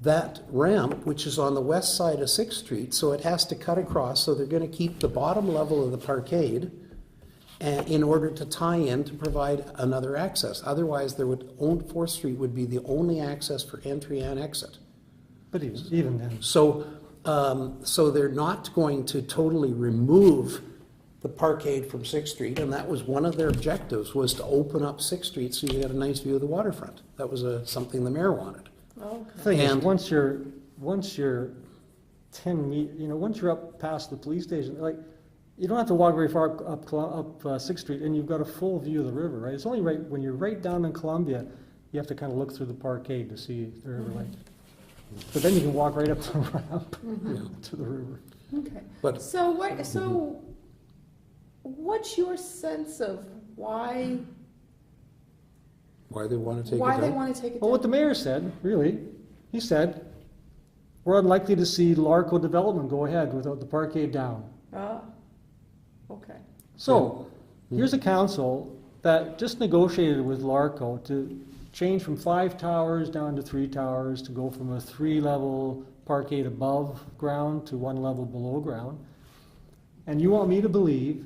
that ramp, which is on the west side of 6th Street, so it has to cut across, so they're gonna keep the bottom level of the Parkade in order to tie in to provide another access. Otherwise, 4th Street would be the only access for entry and exit. But even then, So, so they're not going to totally remove the Parkade from 6th Street, and that was one of their objectives, was to open up 6th Street so you had a nice view of the waterfront. That was something the mayor wanted. Okay. the thing is, And- once you're 10 once you're up past the police station, like, you don't have to walk very far up 6th Street, and you've got a full view of the river, right? It's only right when you're right down in Columbia, you have to kind of look through the Parkade to see the river light. But then you can walk right up the ramp to the river. Okay. But So what's your sense of why why they want to take it they down? want to take it Well, what the down? mayor said, really, he said, we're unlikely to see Larco development go ahead without the Parkade down. Ah, okay. So, here's a council that just negotiated with Larco to change from 5 towers down to 3 towers, to go from a 3-level Parkade above ground to 1 level below ground. And you want me to believe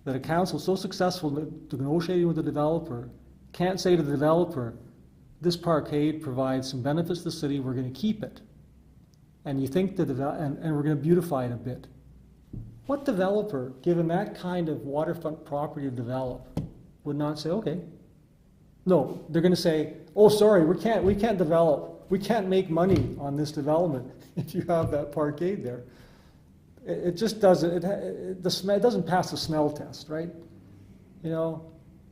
that a council so successful to negotiating with the developer can't say to the developer, this Parkade provides some benefits to the city, we're going to keep it. And you think and we're going to beautify it a bit. What developer, given that kind of waterfront property to develop, would not say, okay? No, they're going to say, oh, sorry, we can't develop. We can't make money on this development if you have that Parkade there. It just doesn't, it doesn't pass the smell test, right? You know,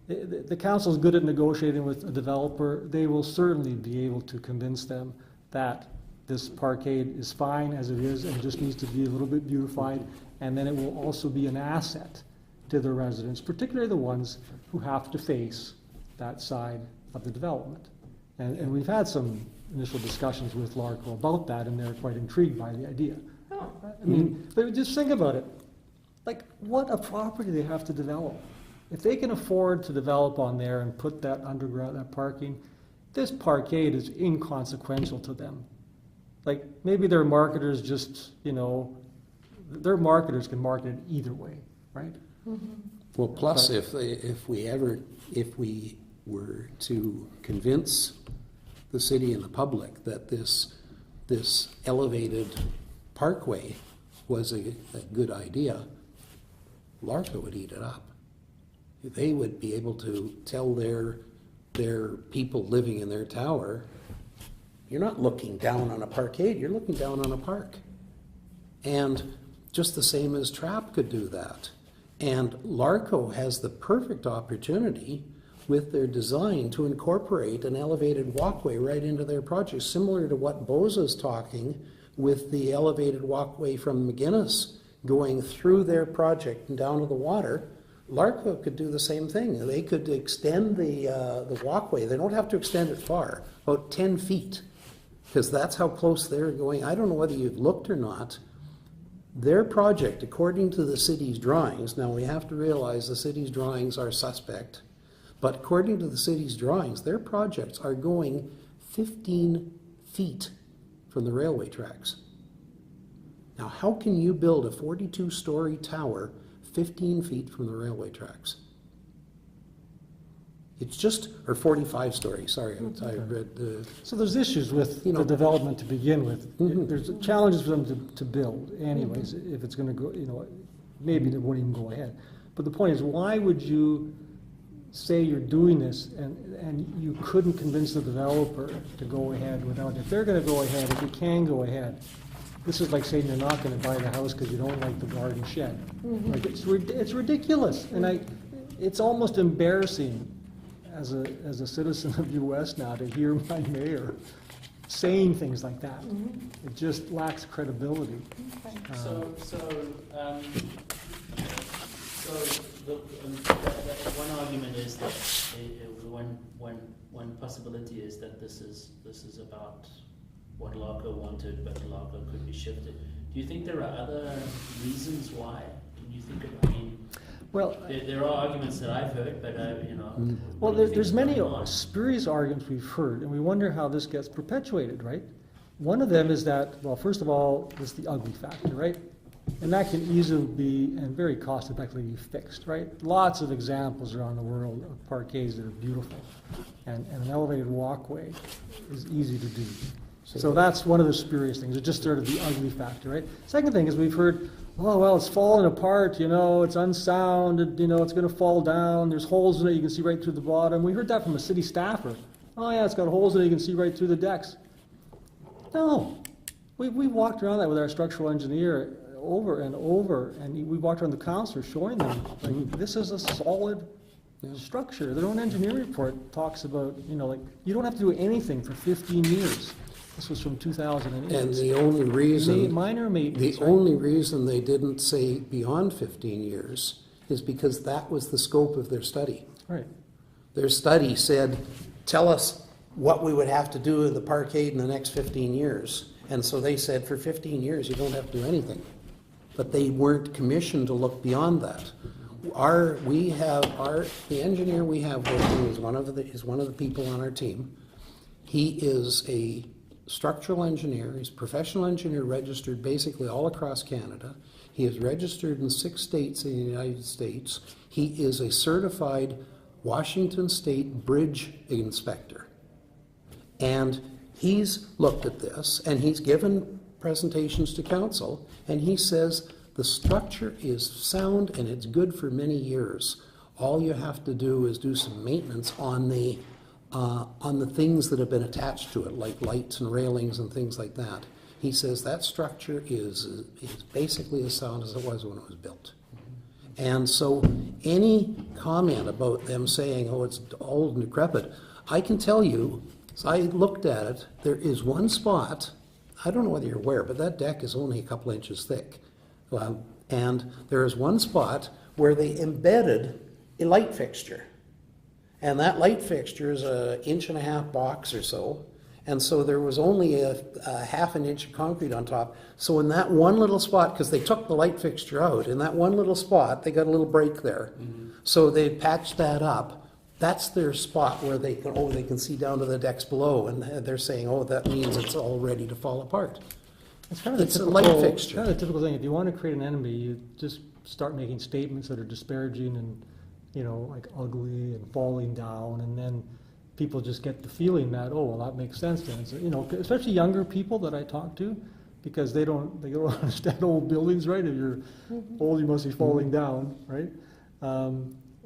the council is good at negotiating with a developer. They will certainly be able to convince them that this Parkade is fine as it is and just needs to be a little bit beautified, and then it will also be an asset to the residents, particularly the ones who have to face that side of the development. And we've had some initial discussions with Larco about that, and they're quite intrigued by the idea. Oh, I mean, but just think about it. like, what a property they have to develop. If they can afford to develop on there and put that underground, that parking, this Parkade is inconsequential to them. Like, maybe their marketers just, their marketers can market it either way, right? Well, plus if we were to convince the city and the public that this elevated parkway was a good idea, LARCA would eat it up. They would be able to tell their people living in their tower, you're not looking down on a parkade, you're looking down on a park. And just the same as TRAP could do that. And LARCO has the perfect opportunity with their design to incorporate an elevated walkway right into their project, similar to what Boza's talking with the elevated walkway from McGuinness going through their project and down to the water. LARCO could do the same thing. They could extend the walkway. They don't have to extend it far, about 10 feet, because that's how close they're going. I don't know whether you've looked or not. Their project, according to the city's drawings, now we have to realize the city's drawings are suspect, but according to the city's drawings, their projects are going 15 feet from the railway tracks. Now, how can you build a 42-story tower 15 feet from the railway tracks? It's just, or 45 stories, sorry, I read the... So there's issues with the development to begin with. There's challenges for them to build anyways, if it's gonna go, maybe they won't even go ahead. But the point is, why would you say you're doing this and you couldn't convince the developer to go ahead without it? If they're gonna go ahead, if you can go ahead, this is like saying you're not gonna buy the house because you don't like the garden shed. Like, it's ridiculous, and it's almost embarrassing as a citizen of US now to hear my mayor saying things like that. It just lacks credibility. So one argument is that one possibility is that this is about what LARCO wanted, but LARCO could be shifted. Do you think there are other reasons why? Can you think of? I mean, well, there are arguments that I've heard, but Well, there's many spurious arguments we've heard, and we wonder how this gets perpetuated, right? One of them is that, well, first of all, there's the ugly factor, right? And that can easily be, and very cost-effectively be fixed, right? Lots of examples around the world of parkades that are beautiful, and an elevated walkway is easy to do. So that's one of the spurious things. It's just sort of the ugly factor, right? Second thing is we've heard, oh, well, it's falling apart, it's unsounded, it's going to fall down, there's holes in it, you can see right through the bottom. We heard that from a city staffer. Oh, yeah, it's got holes in it, you can see right through the decks. No. We walked around that with our structural engineer over and over, and we walked around the council showing them, like, this is a solid structure. Their own engineering report talks about, you don't have to do anything for 15 years. This was from 2008. And the only reason... Minor maintenance. The only reason they didn't say beyond 15 years is because that was the scope of their study. Right. Their study said, tell us what we would have to do in the parkade in the next 15 years. And so they said, for 15 years, you don't have to do anything. But they weren't commissioned to look beyond that. The engineer we have working is one of the people on our team. He is a structural engineer. He's a professional engineer registered basically all across Canada. He is registered in 6 states in the United States. He is a certified Washington State bridge inspector. And he's looked at this, and he's given presentations to council, and he says the structure is sound and it's good for many years. All you have to do is do some maintenance on the things that have been attached to it, like lights and railings and things like that. He says that structure is basically as sound as it was when it was built. And so any comment about them saying, oh, it's old and decrepit, I can tell you, as I looked at it, there is one spot, I don't know whether you're aware, but that deck is only a couple inches thick. And there is one spot where they embedded a light fixture. And that light fixture is 1.5 inch box or so, And so there was only a half an inch of concrete on top. So in that one little spot, because they took the light fixture out, in that one little spot, they got a little break there. So they patched that up. That's their spot where they can see down to the decks below, and they're saying, oh, that means it's all ready to fall apart. It's kind of It's a light fixture. Kind of the typical thing. If you want to create an enemy, you just start making statements that are disparaging and, you know, like ugly and falling down, and then people just get the feeling that, oh, well, that makes sense then. So, you know, especially younger people that I talk to, because they don't understand old buildings, right? If you're old, you must be falling down, right?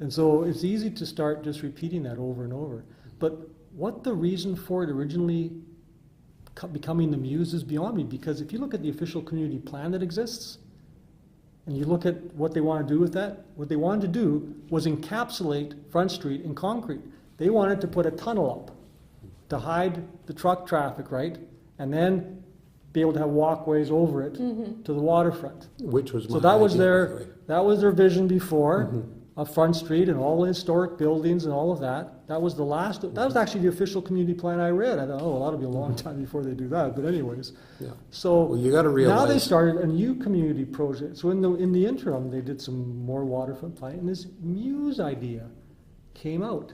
And so it's easy to start just repeating that over and over. But what the reason for it originally becoming the Muse is beyond me, because if you look at the official community plan that exists, and you look at what they want to do with that, what they wanted to do was encapsulate Front Street in concrete. They wanted to put a tunnel up to hide the truck traffic, right? And then be able to have walkways over it to the waterfront. Which was my So that was idea, by the way. their vision before of Front Street and all the historic buildings and all of that. That was that was actually the official community plan I read. I thought, oh, well, that'll be a long time before they do that. But anyways, Yeah. so Well, you gotta realize. now they started a new community project. So in the interim, they did some more waterfront planning, and this Muse idea came out.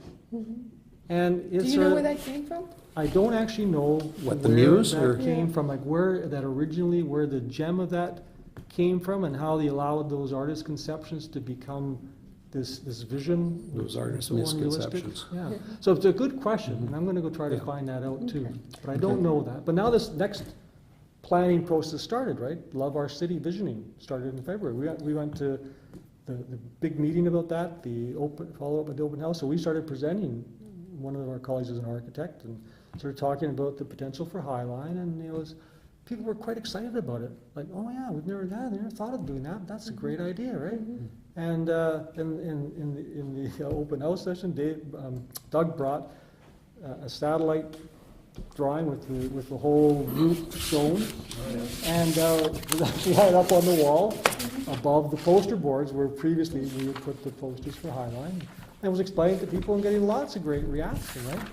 And it's Do you know where that came from? I don't actually know What, the where Muse, that or- came from, like where the gem of that came from, and how they allowed those artist conceptions to become this vision. Those artist so unrealistic. misconceptions. Yeah. So it's a good question, and I'm gonna go try to Yeah. find that out too. But I don't know that. But now this next planning process started, right? Love Our City Visioning started in February. We went to the big meeting about that, the follow-up with the open house. So we started presenting. One of our colleagues is an architect, and started talking about the potential for Highline, and people were quite excited about it. Like, oh yeah, we've never thought of doing that. That's a great idea, right? And in the open house session, Doug brought a satellite drawing with the whole route shown, and we actually had it up on the wall above the poster boards where previously we would put the posters for Highline. And it was explained to people and getting lots of great reaction, right?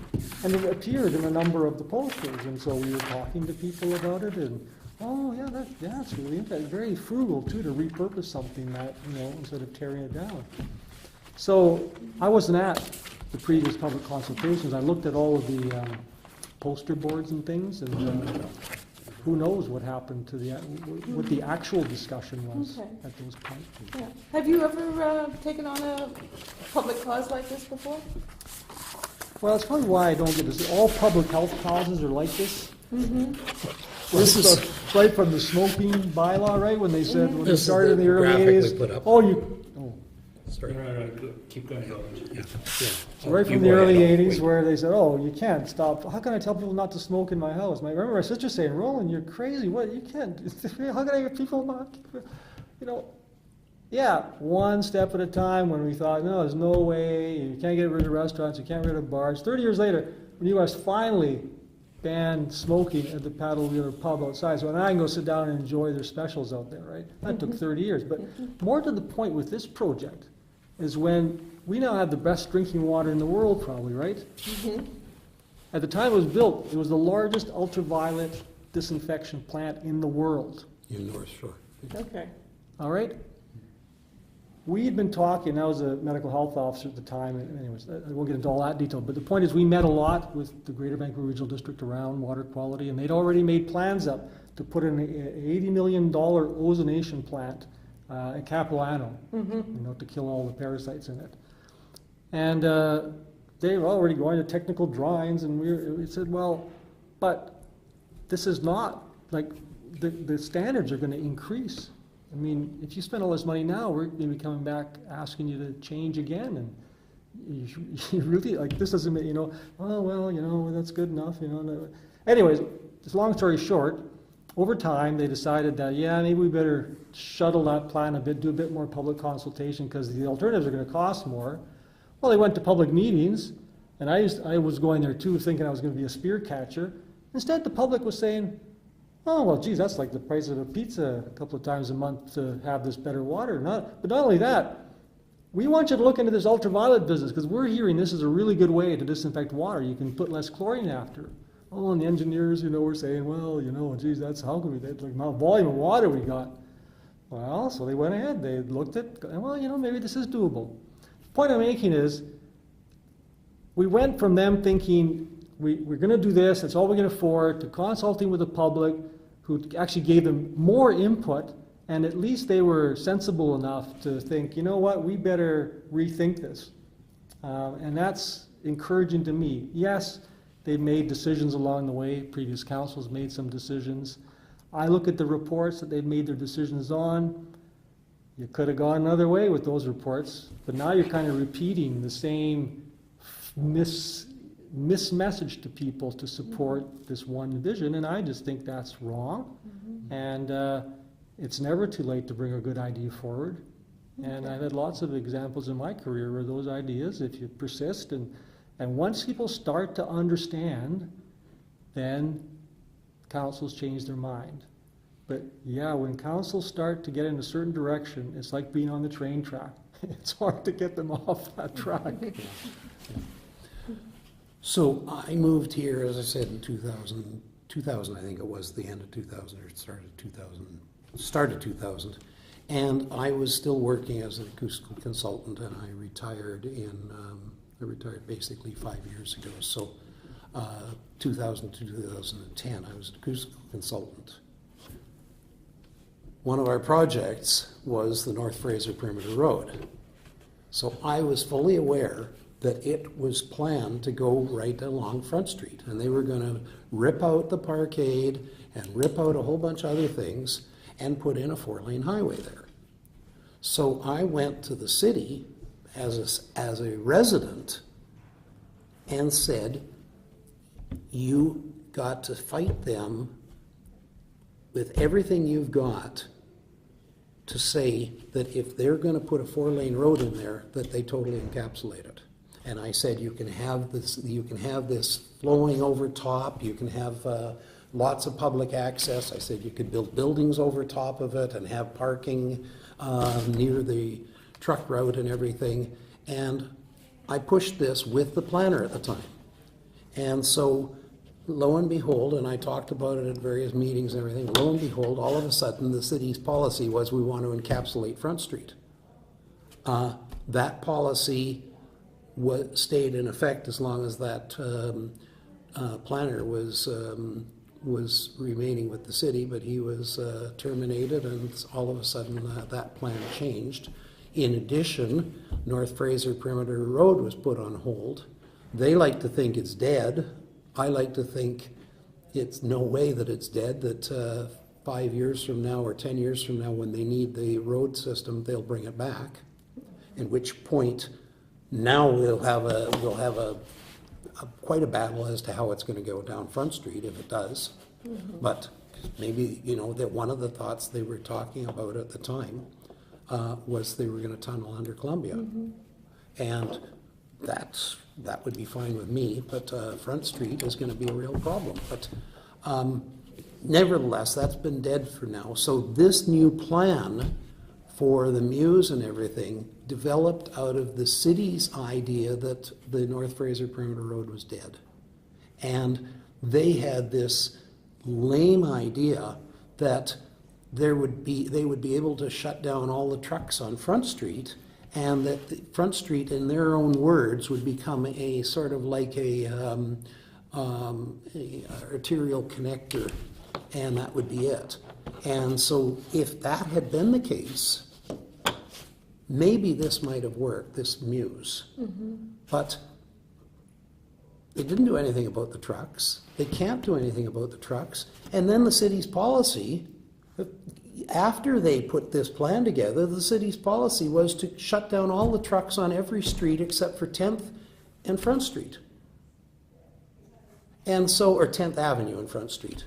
And it appeared in a number of the posters, and so we were talking to people about it, and oh yeah, that's really interesting. Very frugal too to repurpose something that, instead of tearing it down. So I wasn't at the previous public consultations. I looked at all of the poster boards and things, and who knows what happened to what the actual discussion was Okay. at those points. Yeah. Have you ever taken on a public cause like this before? Well, that's probably why I don't get this. All public health causes are like this. This is- right from the smoking bylaw, right? When they said, when they This is started in the the early graphic we 80s. put up. Sorry. Keep going, Roland. Yeah. So right You from the go ahead, early I'll 80s wait. where they said, oh, you can't stop. How can I tell people not to smoke in my house? I remember my sister saying, Roland, you're crazy. What? You can't. How can I get people not? Yeah, one step at a time when we thought, no, there's no way. You can't get rid of restaurants. You can't get rid of bars. 30 years later, when the U.S. finally banned smoking at the Paddle Wheeler pub outside, so now I can go sit down and enjoy their specials out there, right? That took 30 years. But more to the point with this project is when we now have the best drinking water in the world, probably, right? At the time it was built, it was the largest ultraviolet disinfection plant in the world. In North Shore. Okay. All right? We had been talking, I was a medical health officer at the time, and anyways, I won't get into all that detail, but the point is we met a lot with the Greater Vancouver Regional District around water quality, and they'd already made plans up to put in an $80 million ozonation plant at Capilano, to kill all the parasites in it. And they were already going to technical drawings, and we said, well, but this is not, like, the standards are going to increase. I mean, if you spend all this money now, we're going to be coming back asking you to change again, and you really, like, this doesn't make, oh, well, that's good enough, No. Anyways, just long story short, over time, they decided that, yeah, maybe we better shuttle that plan a bit, do a bit more public consultation, because the alternatives are going to cost more. Well, they went to public meetings, and I was going there too, thinking I was going to be a spear catcher. Instead, the public was saying, oh, well, geez, that's like the price of a pizza a couple of times a month to have this better water. But not only that, we want you to look into this ultraviolet business, because we're hearing this is a really good way to disinfect water. You can put less chlorine after. Oh, and the engineers, were saying, well, geez, that's how can we, that's like amount volume of water we got. Well, so they went ahead, they looked at, well, maybe this is doable. The point I'm making is, we went from them thinking, we're going to do this, that's all we can afford, to consulting with the public, who actually gave them more input, and at least they were sensible enough to think, you know what, we better rethink this. And that's encouraging to me. Yes, they've made decisions along the way, previous councils made some decisions. I look at the reports that they've made their decisions on. You could have gone another way with those reports, but now you're kind of repeating the same message to people to support this one vision, and I just think that's wrong. And it's never too late to bring a good idea forward. And I've had lots of examples in my career where those ideas, if you persist, and once people start to understand, then councils change their mind. But yeah, when councils start to get in a certain direction, it's like being on the train track. It's hard to get them off that track. So I moved here, as I said, in 2000 I think it was, the end of 2000, or started 2000. And I was still working as an acoustical consultant, and I retired basically 5 years ago. So 2000 to 2010, I was an acoustical consultant. One of our projects was the North Fraser Perimeter Road. So I was fully aware that it was planned to go right along Front Street, and they were going to rip out the Parkade and rip out a whole bunch of other things and put in a 4-lane highway there. So I went to the city as a resident and said, you got to fight them with everything you've got to say that if they're going to put a 4-lane road in there, that they totally encapsulate it. And I said, you can have this flowing over top, you can have lots of public access. I said you could build buildings over top of it and have parking near the truck route and everything. And I pushed this with the planner at the time. And so, lo and behold, and I talked about it at various meetings and everything, lo and behold, all of a sudden the city's policy was we want to encapsulate Front Street. That policy stayed in effect as long as that planner was remaining with the city, but he was terminated, and all of a sudden that plan changed. In addition, North Fraser Perimeter Road was put on hold. They like to think it's dead. I like to think it's no way that it's dead, that 5 years from now or 10 years from now, when they need the road system, they'll bring it back, at which point now we'll have quite a battle as to how it's going to go down Front Street if it does. But maybe, that one of the thoughts they were talking about at the time was they were going to tunnel under Columbia. And that would be fine with me, but Front Street is going to be a real problem. But nevertheless, that's been dead for now. So this new plan for the Mews and everything developed out of the city's idea that the North Fraser Perimeter Road was dead. And they had this lame idea that they would be able to shut down all the trucks on Front Street, and that the Front Street, in their own words, would become a sort of like a arterial connector, and that would be it. And so if that had been the case, maybe this might have worked, this Mews. But they didn't do anything about the trucks. They can't do anything about the trucks. And then the city's policy, after they put this plan together, the city's policy was to shut down all the trucks on every street except for 10th and Front Street. And so, or 10th Avenue and Front Street.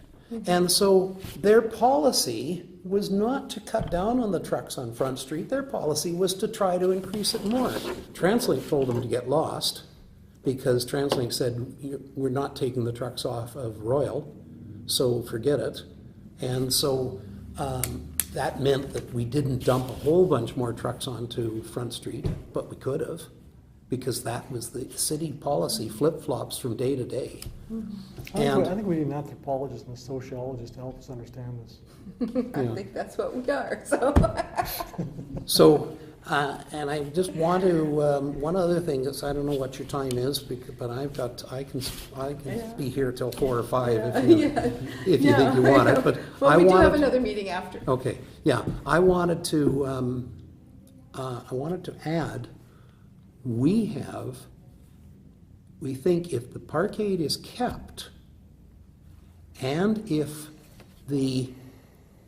And so their policy was not to cut down on the trucks on Front Street. Their policy was to try to increase it more. TransLink told them to get lost, because TransLink said, we're not taking the trucks off of Royal, so forget it. And so that meant that we didn't dump a whole bunch more trucks onto Front Street, but we could have. because that was the city policy, flip-flops from day to day. I And think we need an anthropologist and a sociologist to help us understand this. I Yeah. think that's what we are, so. so, and I just want to, one other thing is, I don't know what your time is, but I can Yeah. be here till 4 or 5 Yeah. if you, Yeah. if you think you want it, but Well, I we do have wanted, another meeting after. okay, yeah, I wanted to add, we think if the Parkade is kept, and if the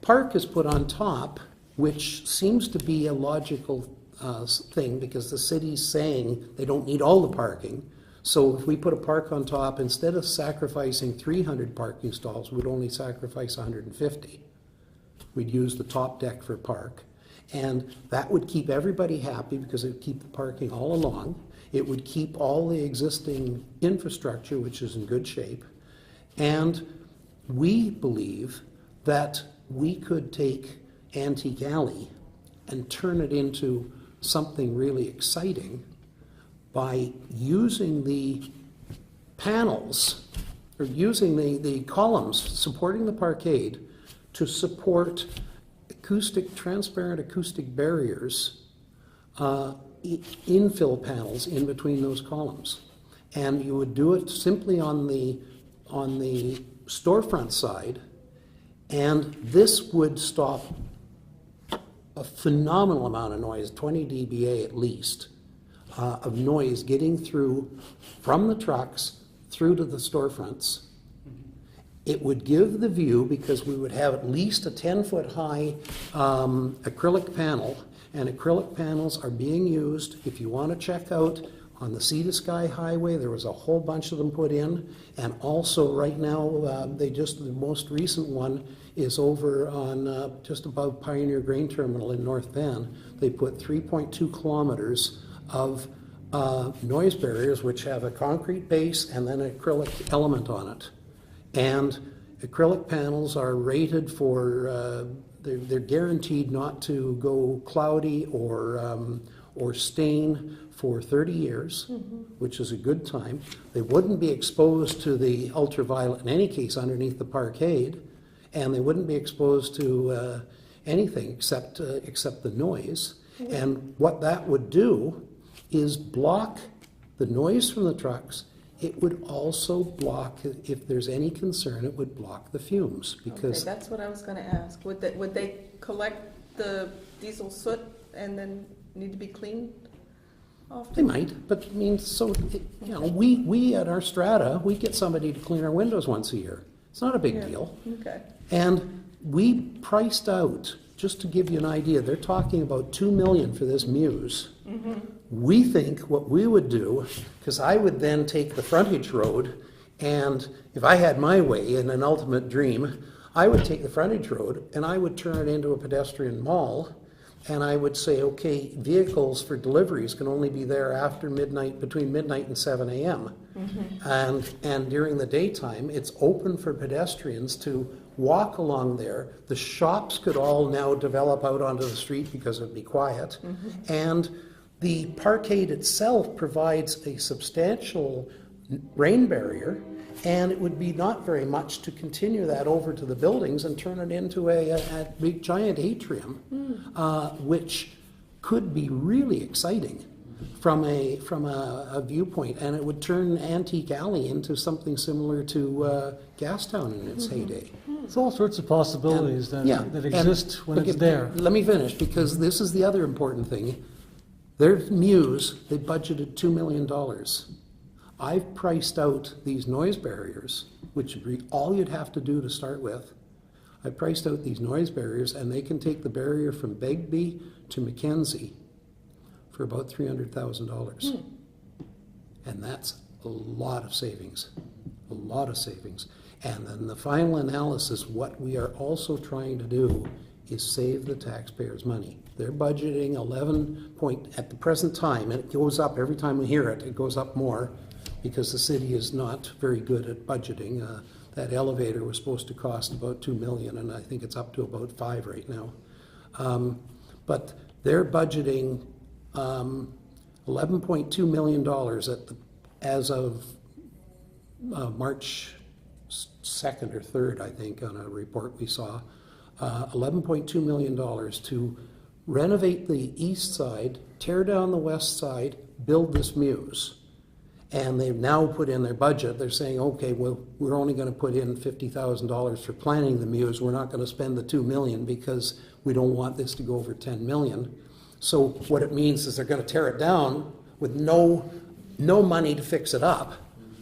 park is put on top, which seems to be a logical thing, because the city's saying they don't need all the parking. So if we put a park on top, instead of sacrificing 300 parking stalls, we'd only sacrifice 150. We'd use the top deck for park. And that would keep everybody happy, because it would keep the parking all along. It would keep all the existing infrastructure, which is in good shape. And we believe that we could take Antique Alley and turn it into something really exciting by using the panels, or using the columns supporting the Parkade to support transparent acoustic barriers, infill panels in between those columns. And you would do it simply on the storefront side, and this would stop a phenomenal amount of noise, 20 dBA at least, of noise getting through from the trucks through to the storefronts. It would give the view, because we would have at least a 10-foot high acrylic panel, and acrylic panels are being used. If you want to check out on the Sea to Sky Highway, there was a whole bunch of them put in, and also right now, the most recent one is over on just above Pioneer Grain Terminal in North Van. They put 3.2 kilometers of noise barriers, which have a concrete base and then an acrylic element on it. And acrylic panels are rated for, they're guaranteed not to go cloudy or stain for 30 years, which is a good time. They wouldn't be exposed to the ultraviolet in any case underneath the Parkade, and they wouldn't be exposed to anything except the noise. And what that would do is block the noise from the trucks. It would also block, if there's any concern, it would block the fumes, because Okay, that's what I was gonna ask. Would they collect the diesel soot and then need to be cleaned often? they might, but I mean, so, we at our strata, we get somebody to clean our windows once a year. It's not a big Yeah. deal. Okay. And we priced out, just to give you an idea, they're talking about $2 million for this Muse. We think what we would do, because I would then take the frontage road, and if I had my way in an ultimate dream, I would take the frontage road and I would turn it into a pedestrian mall, and I would say, okay, vehicles for deliveries can only be there after midnight, between midnight and 7 a.m. And during the daytime, it's open for pedestrians to walk along there. The shops could all now develop out onto the street because it'd be quiet. And the Parkade itself provides a substantial rain barrier, and it would be not very much to continue that over to the buildings and turn it into a big giant atrium, which could be really exciting from a viewpoint, and it would turn Antique Alley into something similar to Gastown in its heyday. It's all sorts of possibilities that exist when look, it's there. Let me finish, because this is the other important thing. Their Muse, they budgeted $2 million. I've priced out these noise barriers, which would be all you'd have to do to start with. I priced out these noise barriers, and they can take the barrier from Begbie to Mackenzie for about $300,000. And that's a lot of savings, a lot of savings. And then the final analysis, what we are also trying to do is save the taxpayers money. They're budgeting 11 point, at the present time, and it goes up every time we hear it, it goes up more, because the city is not very good at budgeting. That elevator was supposed to cost about $2 million, and I think it's up to about $5 million right now. But they're budgeting $11.2 million as of March 2nd or 3rd, I think, on a report we saw. $11.2 million to renovate the east side, tear down the west side, build this muse. And they've now put in their budget, they're saying, okay, well, we're only going to put in $50,000 for planning the muse. We're not going to spend the $2 million because we don't want this to go over $10 million. So what it means is they're going to tear it down with no money to fix it up.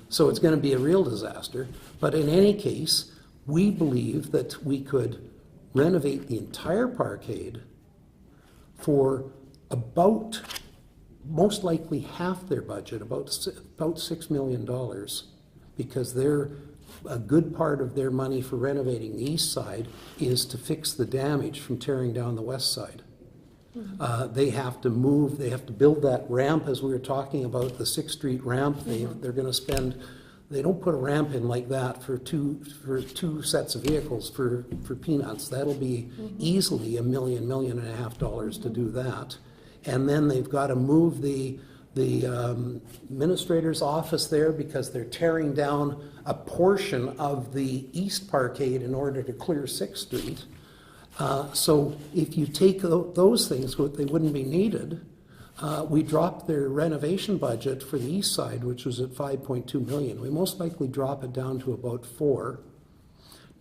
So it's going to be a real disaster. But in any case, we believe that we could renovate the entire Parkade for about, most likely half their budget, about $6 million, because a good part of their money for renovating the east side is to fix the damage from tearing down the west side. They have to build that ramp, as we were talking about, the 6th Street ramp. They're going to spend, they don't put a ramp in like that for two sets of vehicles for peanuts. That'll be easily $1 million, $1.5 million to do that. And then they've got to move the administrator's office there because they're tearing down a portion of the East Parkade in order to clear 6th Street. So if you take those things, they wouldn't be needed. We dropped their renovation budget for the east side, which was at $5.2 million. We most likely drop it down to about $4 million.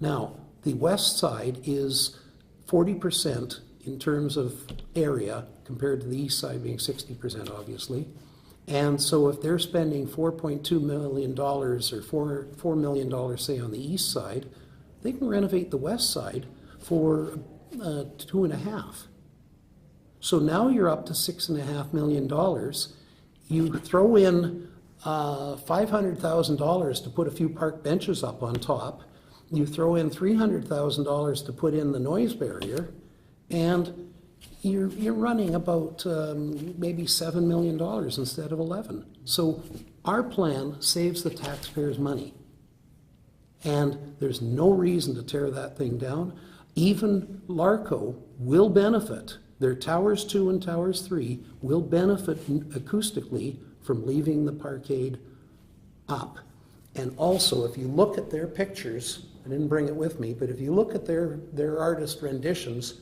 Now, the west side is 40% in terms of area compared to the east side being 60%, obviously. And so if they're spending $4.2 million or $4 million, say, on the east side, they can renovate the west side for $2.5 million. So now you're up to $6.5 million. You throw in $500,000 to put a few park benches up on top. You throw in $300,000 to put in the noise barrier, and you're running about maybe $7 million instead of 11. So our plan saves the taxpayers money, and there's no reason to tear that thing down. Even Larco will benefit. Their Towers 2 and Towers 3 will benefit acoustically from leaving the Parkade up. And also, if you look at their pictures, I didn't bring it with me, but if you look at their artist renditions,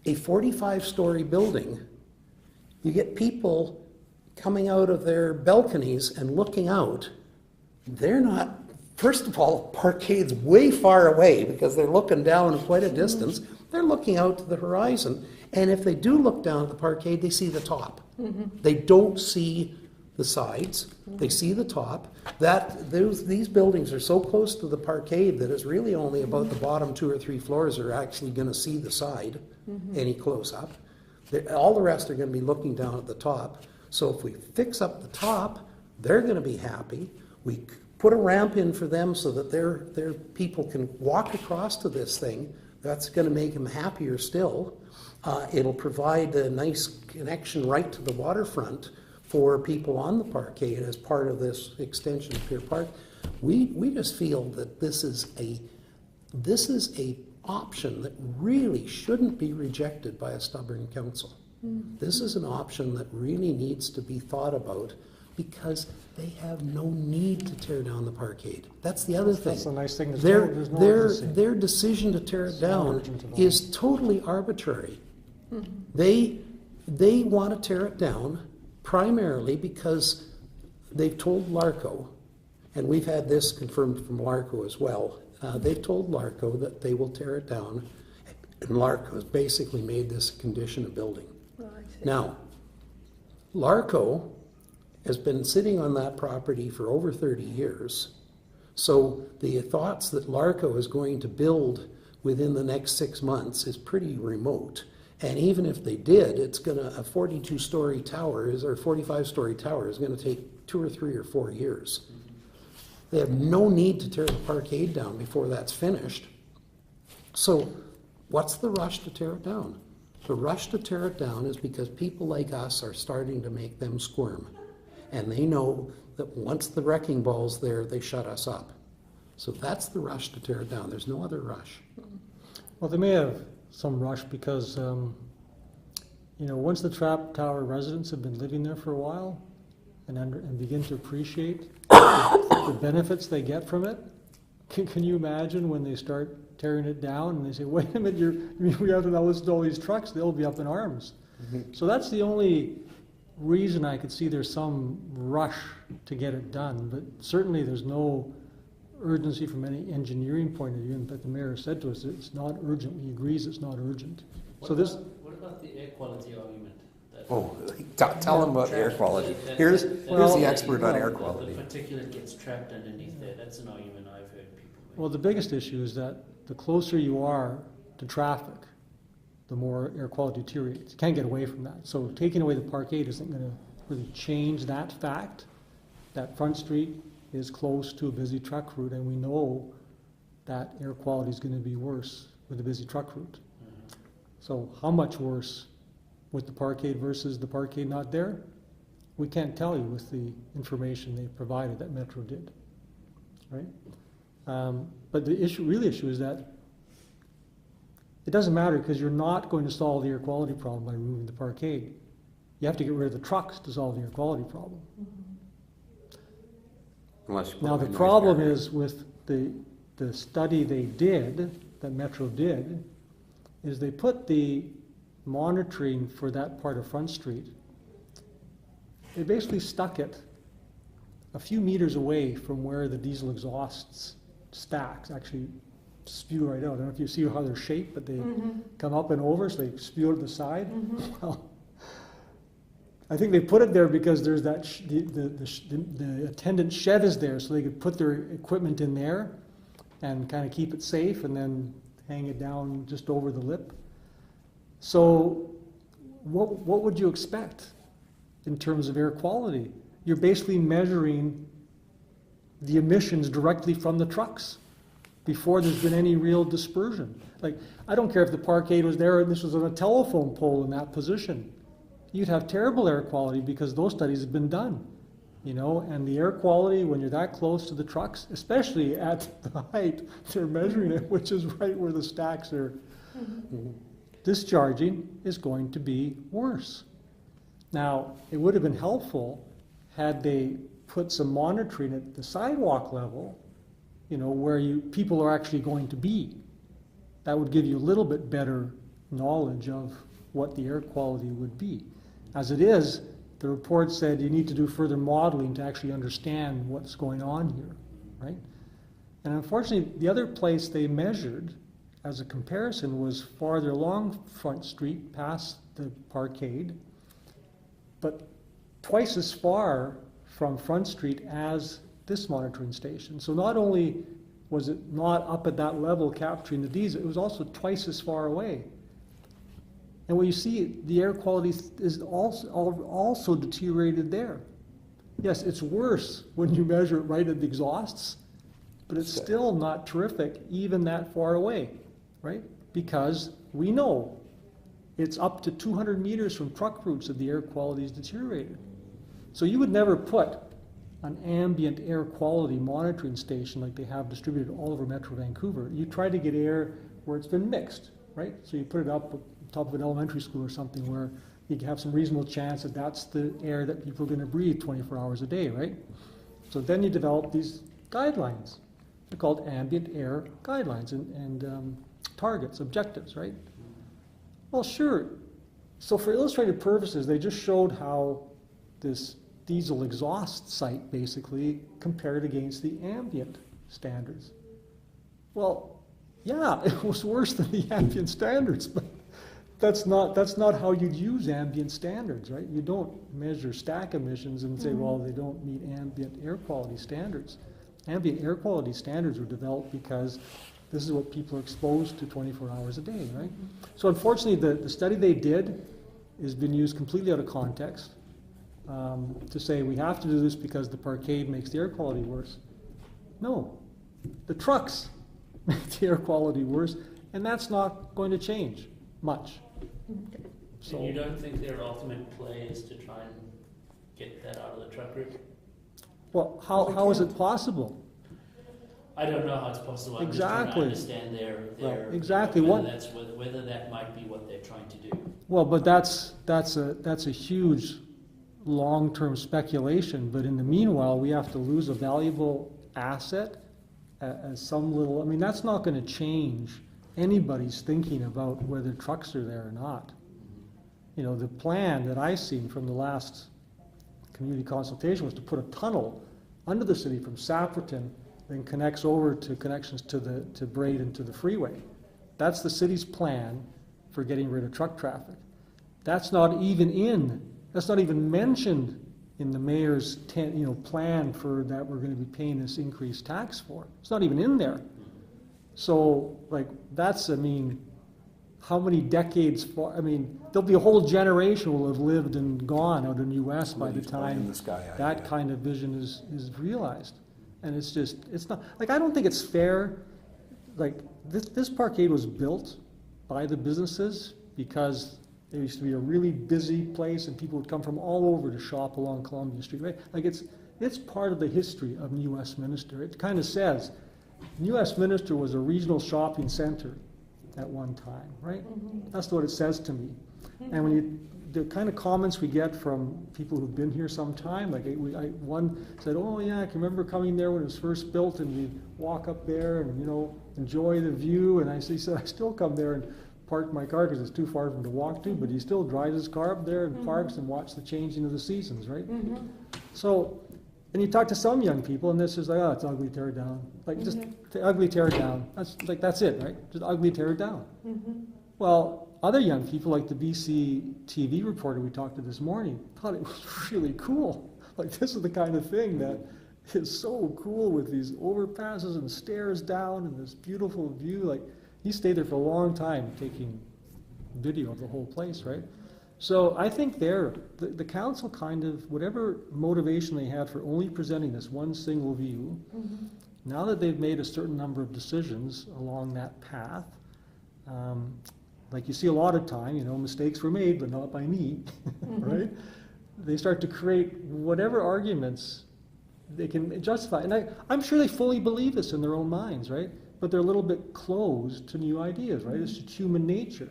a 45-story building, you get people coming out of their balconies and looking out. They're not, first of all, Parkade's way far away because they're looking down quite a distance. They're looking out to the horizon. And if they do look down at the Parkade, they see the top. They don't see the sides. They see the top. These buildings are so close to the Parkade that it's really only about the bottom 2 or 3 floors are actually going to see the side any close up. All the rest are going to be looking down at the top. So if we fix up the top, they're going to be happy. We put a ramp in for them so that their people can walk across to this thing. That's going to make them happier still. It'll provide a nice connection right to the waterfront for people on the Parkade as part of this extension of Pier Park. We just feel that this is a option that really shouldn't be rejected by a stubborn council. This is an option that really needs to be thought about because they have no need to tear down the Parkade. That's the other thing. That's the nice thing. Their decision to tear it down is totally arbitrary. They want to tear it down primarily because they've told Larco, and we've had this confirmed from Larco as well, they've told Larco that they will tear it down, and Larco has basically made this a condition of building. Oh, I see. Now, Larco has been sitting on that property for over 30 years, so the thoughts that Larco is going to build within the next 6 months is pretty remote. And even if they did, it's going to, a 42-story tower or 45-story tower is going to take 2 or 3 or 4 years. They have no need to tear the Parkade down before that's finished. So what's the rush to tear it down? The rush to tear it down is because people like us are starting to make them squirm. And they know that once the wrecking ball's there, they shut us up. So that's the rush to tear it down. There's no other rush. Well, they may have some rush because once the trap tower residents have been living there for a while and begin to appreciate the benefits they get from it, can you imagine when they start tearing it down and they say, wait a minute, we have to now listen to all these trucks, they'll be up in arms. So that's the only reason I could see there's some rush to get it done, but certainly there's no urgency from any engineering point of view. In fact, the mayor said to us it's not urgent. He agrees it's not urgent. What about the air quality argument? Oh, tell them about air quality. Here's the expert on air quality. The particulate gets trapped underneath there. That's an argument I've heard people make. Well, the biggest issue is that the closer you are to traffic, the more air quality deteriorates. You can't get away from that. So taking away the Parkade isn't going to really change that fact that Front Street is close to a busy truck route, and we know that air quality is going to be worse with a busy truck route. So how much worse with the Parkade versus the Parkade not there? We can't tell you with the information they provided that Metro did, right? But the real issue is that it doesn't matter because you're not going to solve the air quality problem by removing the Parkade. You have to get rid of the trucks to solve the air quality problem. Now the problem is with the study they did, that Metro did, is they put the monitoring for that part of Front Street, they basically stuck it a few meters away from where the diesel exhausts stacks actually spew right out. I don't know if you see how they're shaped, but they come up and over, so they spew out the side. Well, I think they put it there because there's that the attendant shed is there, so they could put their equipment in there and kind of keep it safe, and then hang it down just over the lip. So, what would you expect in terms of air quality? You're basically measuring the emissions directly from the trucks before there's been any real dispersion. Like, I don't care if the Parkade was there and this was on a telephone pole in that position. You'd have terrible air quality because those studies have been done, and the air quality when you're that close to the trucks, especially at the height they're measuring it, which is right where the stacks are discharging, is going to be worse. Now, it would have been helpful had they put some monitoring at the sidewalk level, where people are actually going to be. That would give you a little bit better knowledge of what the air quality would be. As it is, the report said you need to do further modeling to actually understand what's going on here, right? And unfortunately, the other place they measured as a comparison was farther along Front Street, past the Parkade, but twice as far from Front Street as this monitoring station. So not only was it not up at that level capturing the diesel, it was also twice as far away. And what you see, the air quality is also deteriorated there. Yes, it's worse when you measure it right at the exhausts, but it's still not terrific even that far away, right? Because we know it's up to 200 meters from truck routes that the air quality is deteriorated. So you would never put an ambient air quality monitoring station like they have distributed all over Metro Vancouver. You try to get air where it's been mixed, right? So you put it up top of an elementary school or something where you have some reasonable chance that that's the air that people are going to breathe 24 hours a day, right? So then you develop these guidelines. They're called ambient air guidelines and targets, objectives, right? Well, sure. So for illustrative purposes, they just showed how this diesel exhaust site basically compared against the ambient standards. Well, yeah, it was worse than the ambient standards, but that's not how you'd use ambient standards, right? You don't measure stack emissions and say, well, they don't meet ambient air quality standards. Ambient air quality standards were developed because this is what people are exposed to 24 hours a day, right? So unfortunately, the study they did has been used completely out of context to say we have to do this because the Parkade makes the air quality worse. No, the trucks make the air quality worse, and that's not going to change much. So you don't think their ultimate play is to try and get that out of the truck route? Well, how is it possible? I don't know how it's possible. I'm Exactly. just trying to understand their exactly. Whether that might be what they're trying to do. Well, but that's a huge long-term speculation, but in the meanwhile, we have to lose a valuable asset as some little, I mean, that's not going to change anybody's thinking about whether trucks are there or not. You know, the plan that I seen from the last community consultation was to put a tunnel under the city from Saperton, then connects over to connections to Braid and to the freeway. That's the city's plan for getting rid of truck traffic. That's not even mentioned in the mayor's plan for that we're going to be paying this increased tax for. It's not even in there. So, like, that's, I mean, how many decades for, I mean, there'll be a whole generation will have lived and gone out in the US by the time that kind of vision is realized. And it's just, it's not, like, I don't think it's fair. Like, this Parkade was built by the businesses because it used to be a really busy place and people would come from all over to shop along Columbia Street, right? Like, it's part of the history of New Westminster. It kind of says, New Westminster was a regional shopping center at one time, right? Mm-hmm. That's what it says to me. Mm-hmm. And when the kind of comments we get from people who've been here some time, like one said, oh yeah, I can remember coming there when it was first built and we'd walk up there and, you know, enjoy the view. And he said, I still come there and park my car because it's too far for him to walk to, but he still drives his car up there and mm-hmm. parks and watch the changing of the seasons, right? Mm-hmm. So, and you talk to some young people and this is like, oh, it's ugly, tear it down. Like, just ugly, tear it down. That's it, right? Just ugly, tear it down. Mm-hmm. Well, other young people, like the BC TV reporter we talked to this morning, thought it was really cool. Like, this is the kind of thing that is so cool with these overpasses and stairs down and this beautiful view. Like, he stayed there for a long time taking video of the whole place, right? So I think the council kind of, whatever motivation they had for only presenting this one single view, mm-hmm. now that they've made a certain number of decisions along that path, like you see a lot of time, you know, mistakes were made, but not by me, mm-hmm. right? They start to create whatever arguments they can justify. And I'm sure they fully believe this in their own minds, right? But they're a little bit closed to new ideas, right? It's just human nature.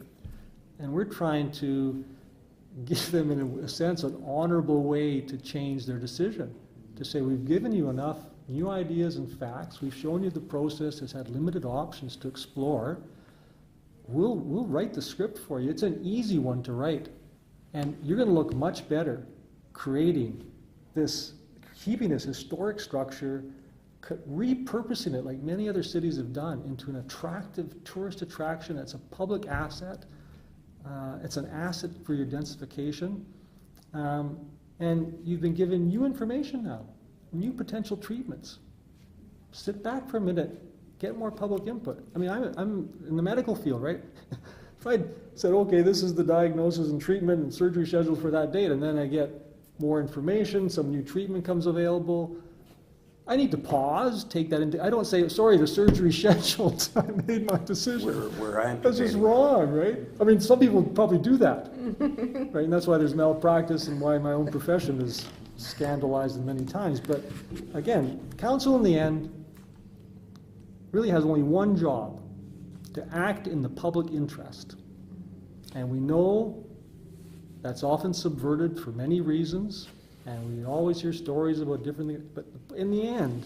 And we're trying to give them, in a sense, an honorable way to change their decision. To say, we've given you enough new ideas and facts, we've shown you the process has had limited options to explore, we'll write the script for you. It's an easy one to write. And you're going to look much better creating this, keeping this historic structure, repurposing it like many other cities have done into an attractive tourist attraction that's a public asset. It's an asset for your densification. And you've been given new information now, new potential treatments. Sit back for a minute, get more public input. I mean, I'm in the medical field, right? If I'd said, okay, this is the diagnosis and treatment and surgery schedule for that date, and then I get more information, some new treatment comes available, I need to pause, take that into, I don't say, sorry, the surgery's scheduled, I made my decision. That's just wrong, right? I mean, some people probably do that, right? And that's why there's malpractice and why my own profession is scandalized many times. But again, council in the end really has only one job, to act in the public interest. And we know that's often subverted for many reasons. And we always hear stories about different things, but in the end,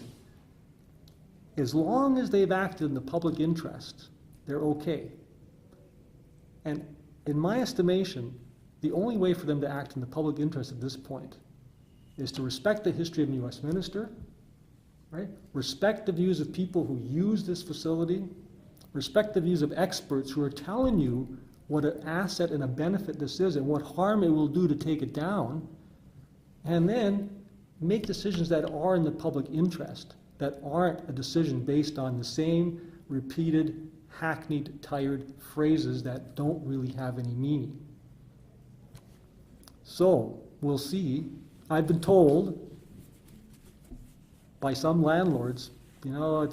as long as they've acted in the public interest, they're okay. And in my estimation, the only way for them to act in the public interest at this point is to respect the history of New Westminster, right? Respect the views of people who use this facility, respect the views of experts who are telling you what an asset and a benefit this is and what harm it will do to take it down, and then make decisions that are in the public interest, that aren't a decision based on the same repeated, hackneyed, tired phrases that don't really have any meaning. So, we'll see. I've been told by some landlords, you know,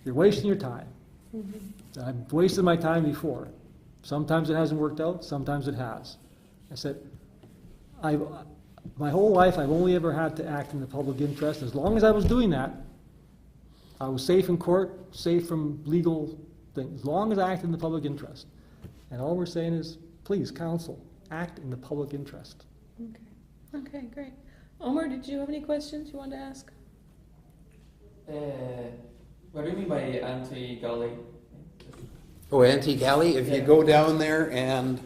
you're wasting your time. Mm-hmm. I've wasted my time before. Sometimes it hasn't worked out, sometimes it has. I said, my whole life, I've only ever had to act in the public interest. As long as I was doing that, I was safe in court, safe from legal things, as long as I acted in the public interest. And all we're saying is, please, council, act in the public interest. Okay, great. Omar, did you have any questions you wanted to ask? What do you mean by anti-gully? Oh, Antique Alley, if you go down there and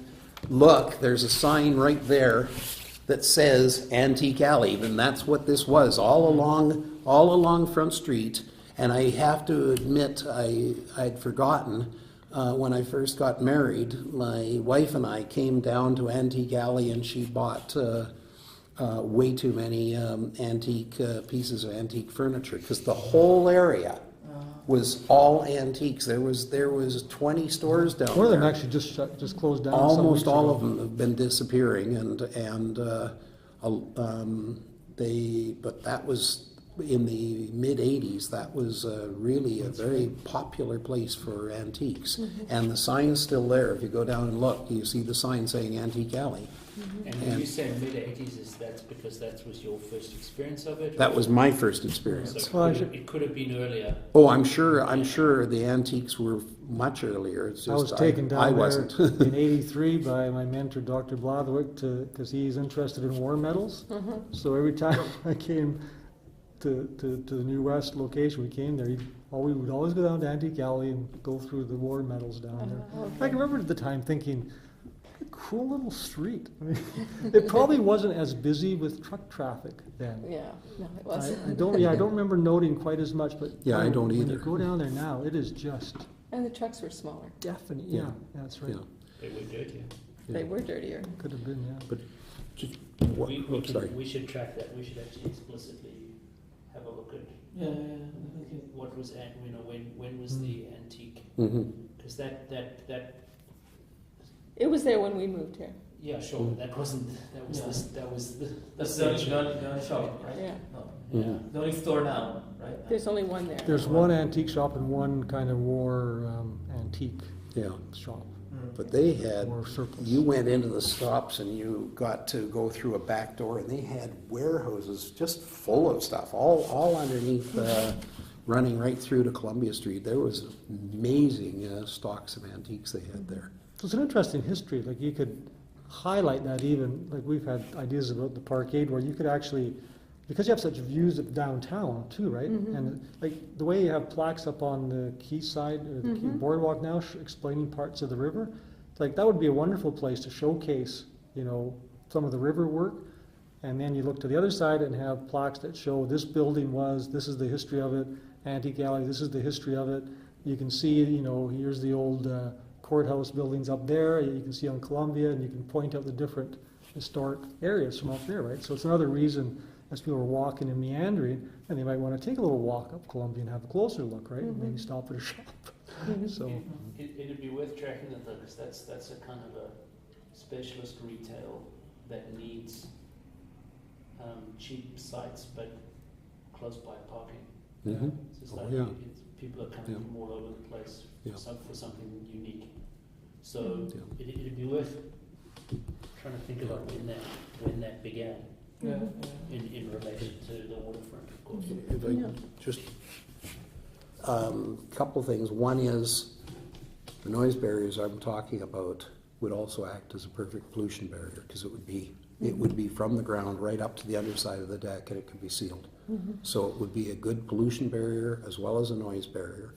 look, there's a sign right there that says Antique Alley, and that's what this was, all along Front Street. And I have to admit, I'd forgotten, when I first got married, my wife and I came down to Antique Alley and she bought way too many antique pieces of antique furniture, because the whole area was all antiques. There was 20 stores down One of them there. actually just closed down. some Almost weeks all ago. of them have been disappearing, but that was in the mid-'80s. That was really a very popular place for antiques, and the sign's still there. If you go down and look, you see the sign saying Antique Alley. And when you say mid-'80s, is that because that was your first experience of it? That or- was my first So experience. it could have been earlier. Oh, I'm sure the antiques were much earlier. It's just I was taken I down there wasn't. in '83 by my mentor, Dr. Blatherwick, because he's interested in war medals. So every time I came to the New West location, we came there, we would always go down to Antique Alley and go through the war medals down there. I can remember at the time thinking, what a cool little street. I mean, it probably wasn't as busy with truck traffic then. Yeah, no, it wasn't. I don't remember noting quite as much, but Yeah, I don't when either. you go down there now, it is just And the trucks were smaller. definitely, Yeah. that's right. Yeah. They were dirtier. They were dirtier. Could have been, yeah. Just, what, sorry. We should track that. We should actually explicitly have a look at what was when was the antique, Mhm. because that It was there when we moved here. yeah, sure, that was the That's the only shop, right? Yeah. No. yeah. The only store now, right? There's only one there. There's one antique shop and one kind of war antique Yeah, shop, but they had, war surplus. you went into the shops and you got to go through a back door, and they had warehouses just full of stuff, all underneath, running right through to Columbia Street. There was amazing stocks of antiques they had there. So it's an interesting history. Like you could highlight that even, like we've had ideas about the Parkade where you could actually, because you have such views of downtown too, right? And like the way you have plaques up on the quayside or the quay boardwalk now explaining parts of the river, like that would be a wonderful place to showcase, some of the river work. And then you look to the other side and have plaques that show this building this is the history of it, Antique Alley, this is the history of it. You can see, here's the old courthouse buildings up there, you can see on Columbia, and you can point out the different historic areas from up there, right? So it's another reason as people are walking and meandering, and they might want to take a little walk up Columbia and have a closer look, right? And maybe stop at a shop. So It'd be worth tracking that though, because that's a kind of a specialist retail that needs cheap sites but close by parking. Mhm. So it's Oh, like yeah. people are coming from all over the place Yeah. for something unique. So Yeah. it'd be worth trying to think about when that began Yeah. in relation to the waterfront, of course. If I just, couple things. One is the noise barriers I'm talking about would also act as a perfect pollution barrier, because it would be from the ground right up to the underside of the deck, and it could be sealed. So it would be a good pollution barrier as well as a noise barrier.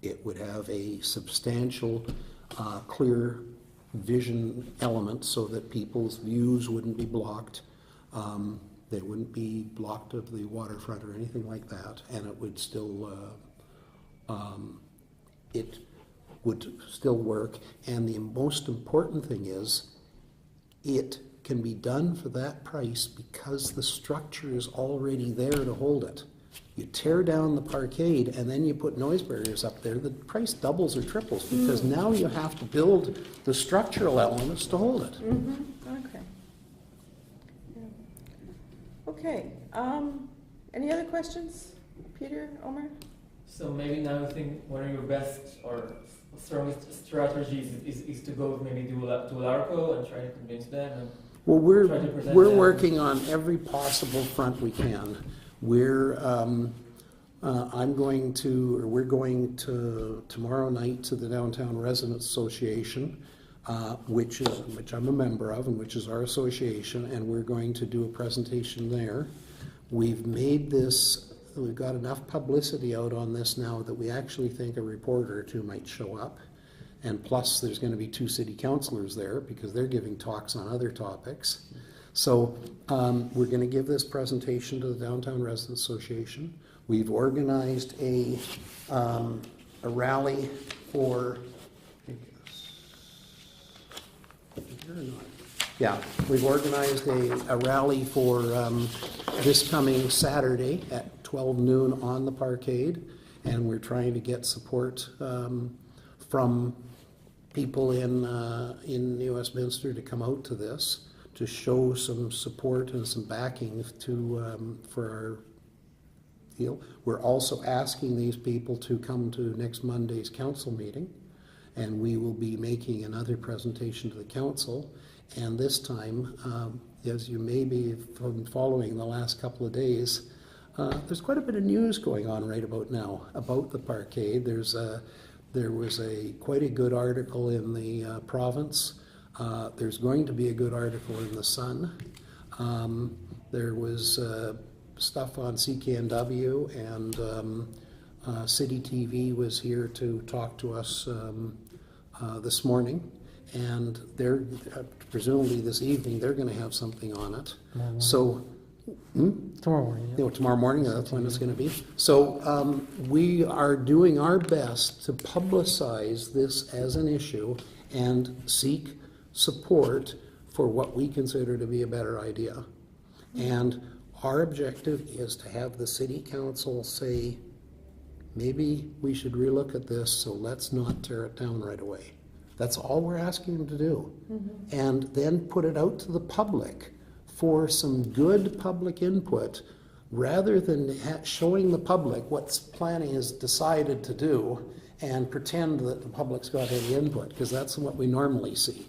It would have a substantial clear vision element so that people's views wouldn't be blocked. They wouldn't be blocked of the waterfront or anything like that, and it would still work. And the most important thing is, it can be done for that price because the structure is already there to hold it. You tear down the Parkade and then you put noise barriers up there, the price doubles or triples, because now you have to build the structural elements to hold it. Okay. Yeah. Okay, any other questions? Peter, Omar? So maybe now I think one of your best or strongest strategies is to go maybe to Larco and try to convince them. And Well, try to present we're them. working on every possible front we can. We're going to tomorrow night to the Downtown Residents Association. which I'm a member of, and which is our association, and we're going to do a presentation there. We've got enough publicity out on this now that we actually think a reporter or two might show up. And plus, there's going to be 2 city councillors there because they're giving talks on other topics. So we're going to give this presentation to the Downtown Residents Association. We've organized a rally for, we've organized a rally for this coming Saturday at 12 noon on the Parkade, and we're trying to get support from people in New Westminster to come out to this, to show some support and some backing for our deal. We're also asking these people to come to next Monday's council meeting, and we will be making another presentation to the council. And this time, as you may be following the last couple of days, there's quite a bit of news going on right about now about the Parkade. There was quite a good article in the province. There's going to be a good article in the Sun. There was stuff on CKNW, and City TV was here to talk to us this morning, and they're presumably this evening they're going to have something on it. So Tomorrow morning. Yeah. tomorrow morning, that's when it's going to be. So we are doing our best to publicize this as an issue and seek support for what we consider to be a better idea. And our objective is to have the city council say, maybe we should relook at this, so let's not tear it down right away. That's all we're asking them to do. And then put it out to the public for some good public input, rather than showing the public what planning has decided to do and pretend that the public's got any input, because that's what we normally see.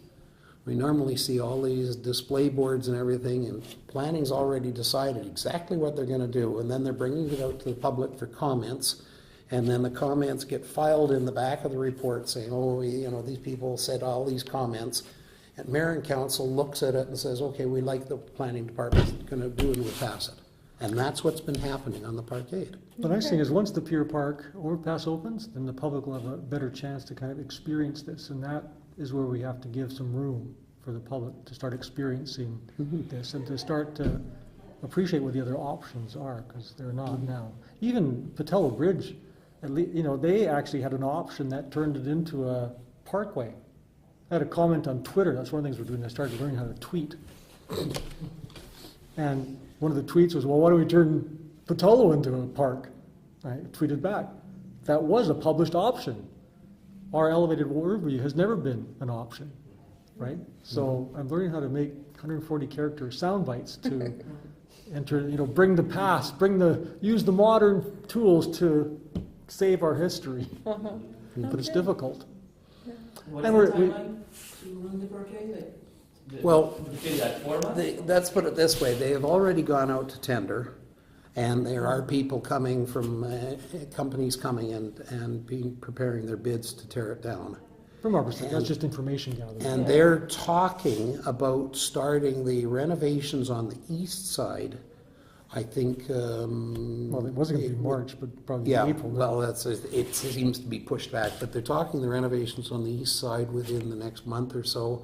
We normally see all these display boards and everything, and planning's already decided exactly what they're going to do, and then they're bringing it out to the public for comments, and then the comments get filed in the back of the report saying, oh, these people said all these comments. And mayor and council looks at it and says, okay, we like the planning department's going to do, and we'll pass it. And that's what's been happening on the Parkade. The nice thing is, once the Pier Park overpass opens, then the public will have a better chance to kind of experience this, and that is where we have to give some room for the public to start experiencing this and to start to appreciate what the other options are, because they're not now. Even Patello Bridge, at least, they actually had an option that turned it into a parkway. I had a comment on Twitter. That's one of the things we're doing. I started learning how to tweet. And one of the tweets was, well, why don't we turn Patello into a park? I tweeted back, that was a published option. Our elevated overview has never been an option, right? So I'm learning how to make 140 character sound bites to enter, bring the past, use the modern tools to save our history. But it's difficult. What And is the timeline to run the Parkade? Well, Like 4 months? let's put it this way. They have already gone out to tender, and there are people coming from, companies coming and preparing their bids to tear it down. From our perspective, that's just information gathering. And they're talking about starting the renovations on the east side, I think. Well, it wasn't going to be March, but probably April. Well, it seems to be pushed back, but they're talking the renovations on the east side within the next month or so,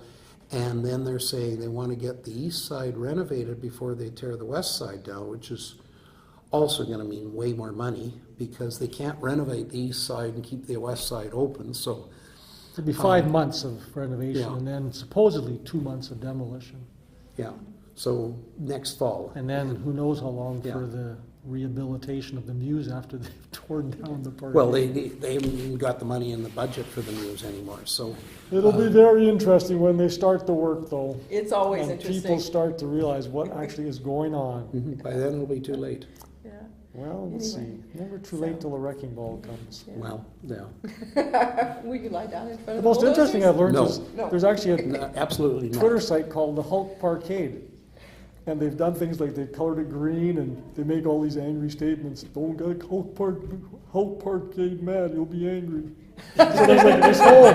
and then they're saying they want to get the east side renovated before they tear the west side down, which is also going to mean way more money, because they can't renovate the east side and keep the west side open. So It'd be 5 months of renovation, yeah. and then supposedly 2 months of demolition. yeah, so next fall. And then who knows how long Yeah. for the rehabilitation of the Muse after they've torn down the park. Well, they haven't even got the money in the budget for the news anymore, so. It'll be very interesting when they start the work, though. It's always And interesting. people start to realize what actually is going on. By then it'll be too late. Yeah. Well, let's Anyway, see. Never too late till the wrecking ball comes. Yeah. Well, yeah. Will you lie down in front The of most the interesting I've learned No. is No. there's actually a No, absolutely not. Twitter site called the Hulk Parkade. And they've done things like they colored it green, and they make all these angry statements. Don't get Parkade mad, you'll be angry. So there's like this whole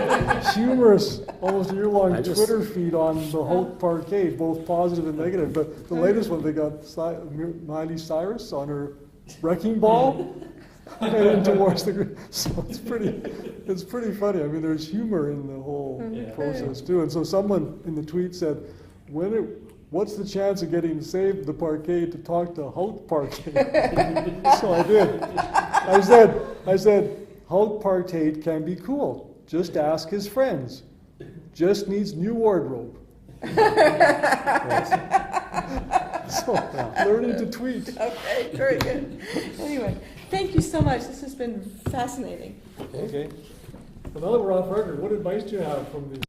humorous, almost year-long I just- Twitter feed on the Hope Parkade, both positive and negative. But the latest one, they got Miley Cyrus on her wrecking ball heading towards the green. So it's pretty funny. I mean, there's humor in the whole Yeah. process too. And so someone in the tweet said, what's the chance of getting Save the Parkade to talk to Hope Parkade? So I did. I said, Hope Parkade can be cool. Just ask his friends. Just needs new wardrobe. So, learning to tweet. Okay, very good. Anyway, thank you so much. This has been fascinating. Okay. Well, now that we're off record, what advice do you have from the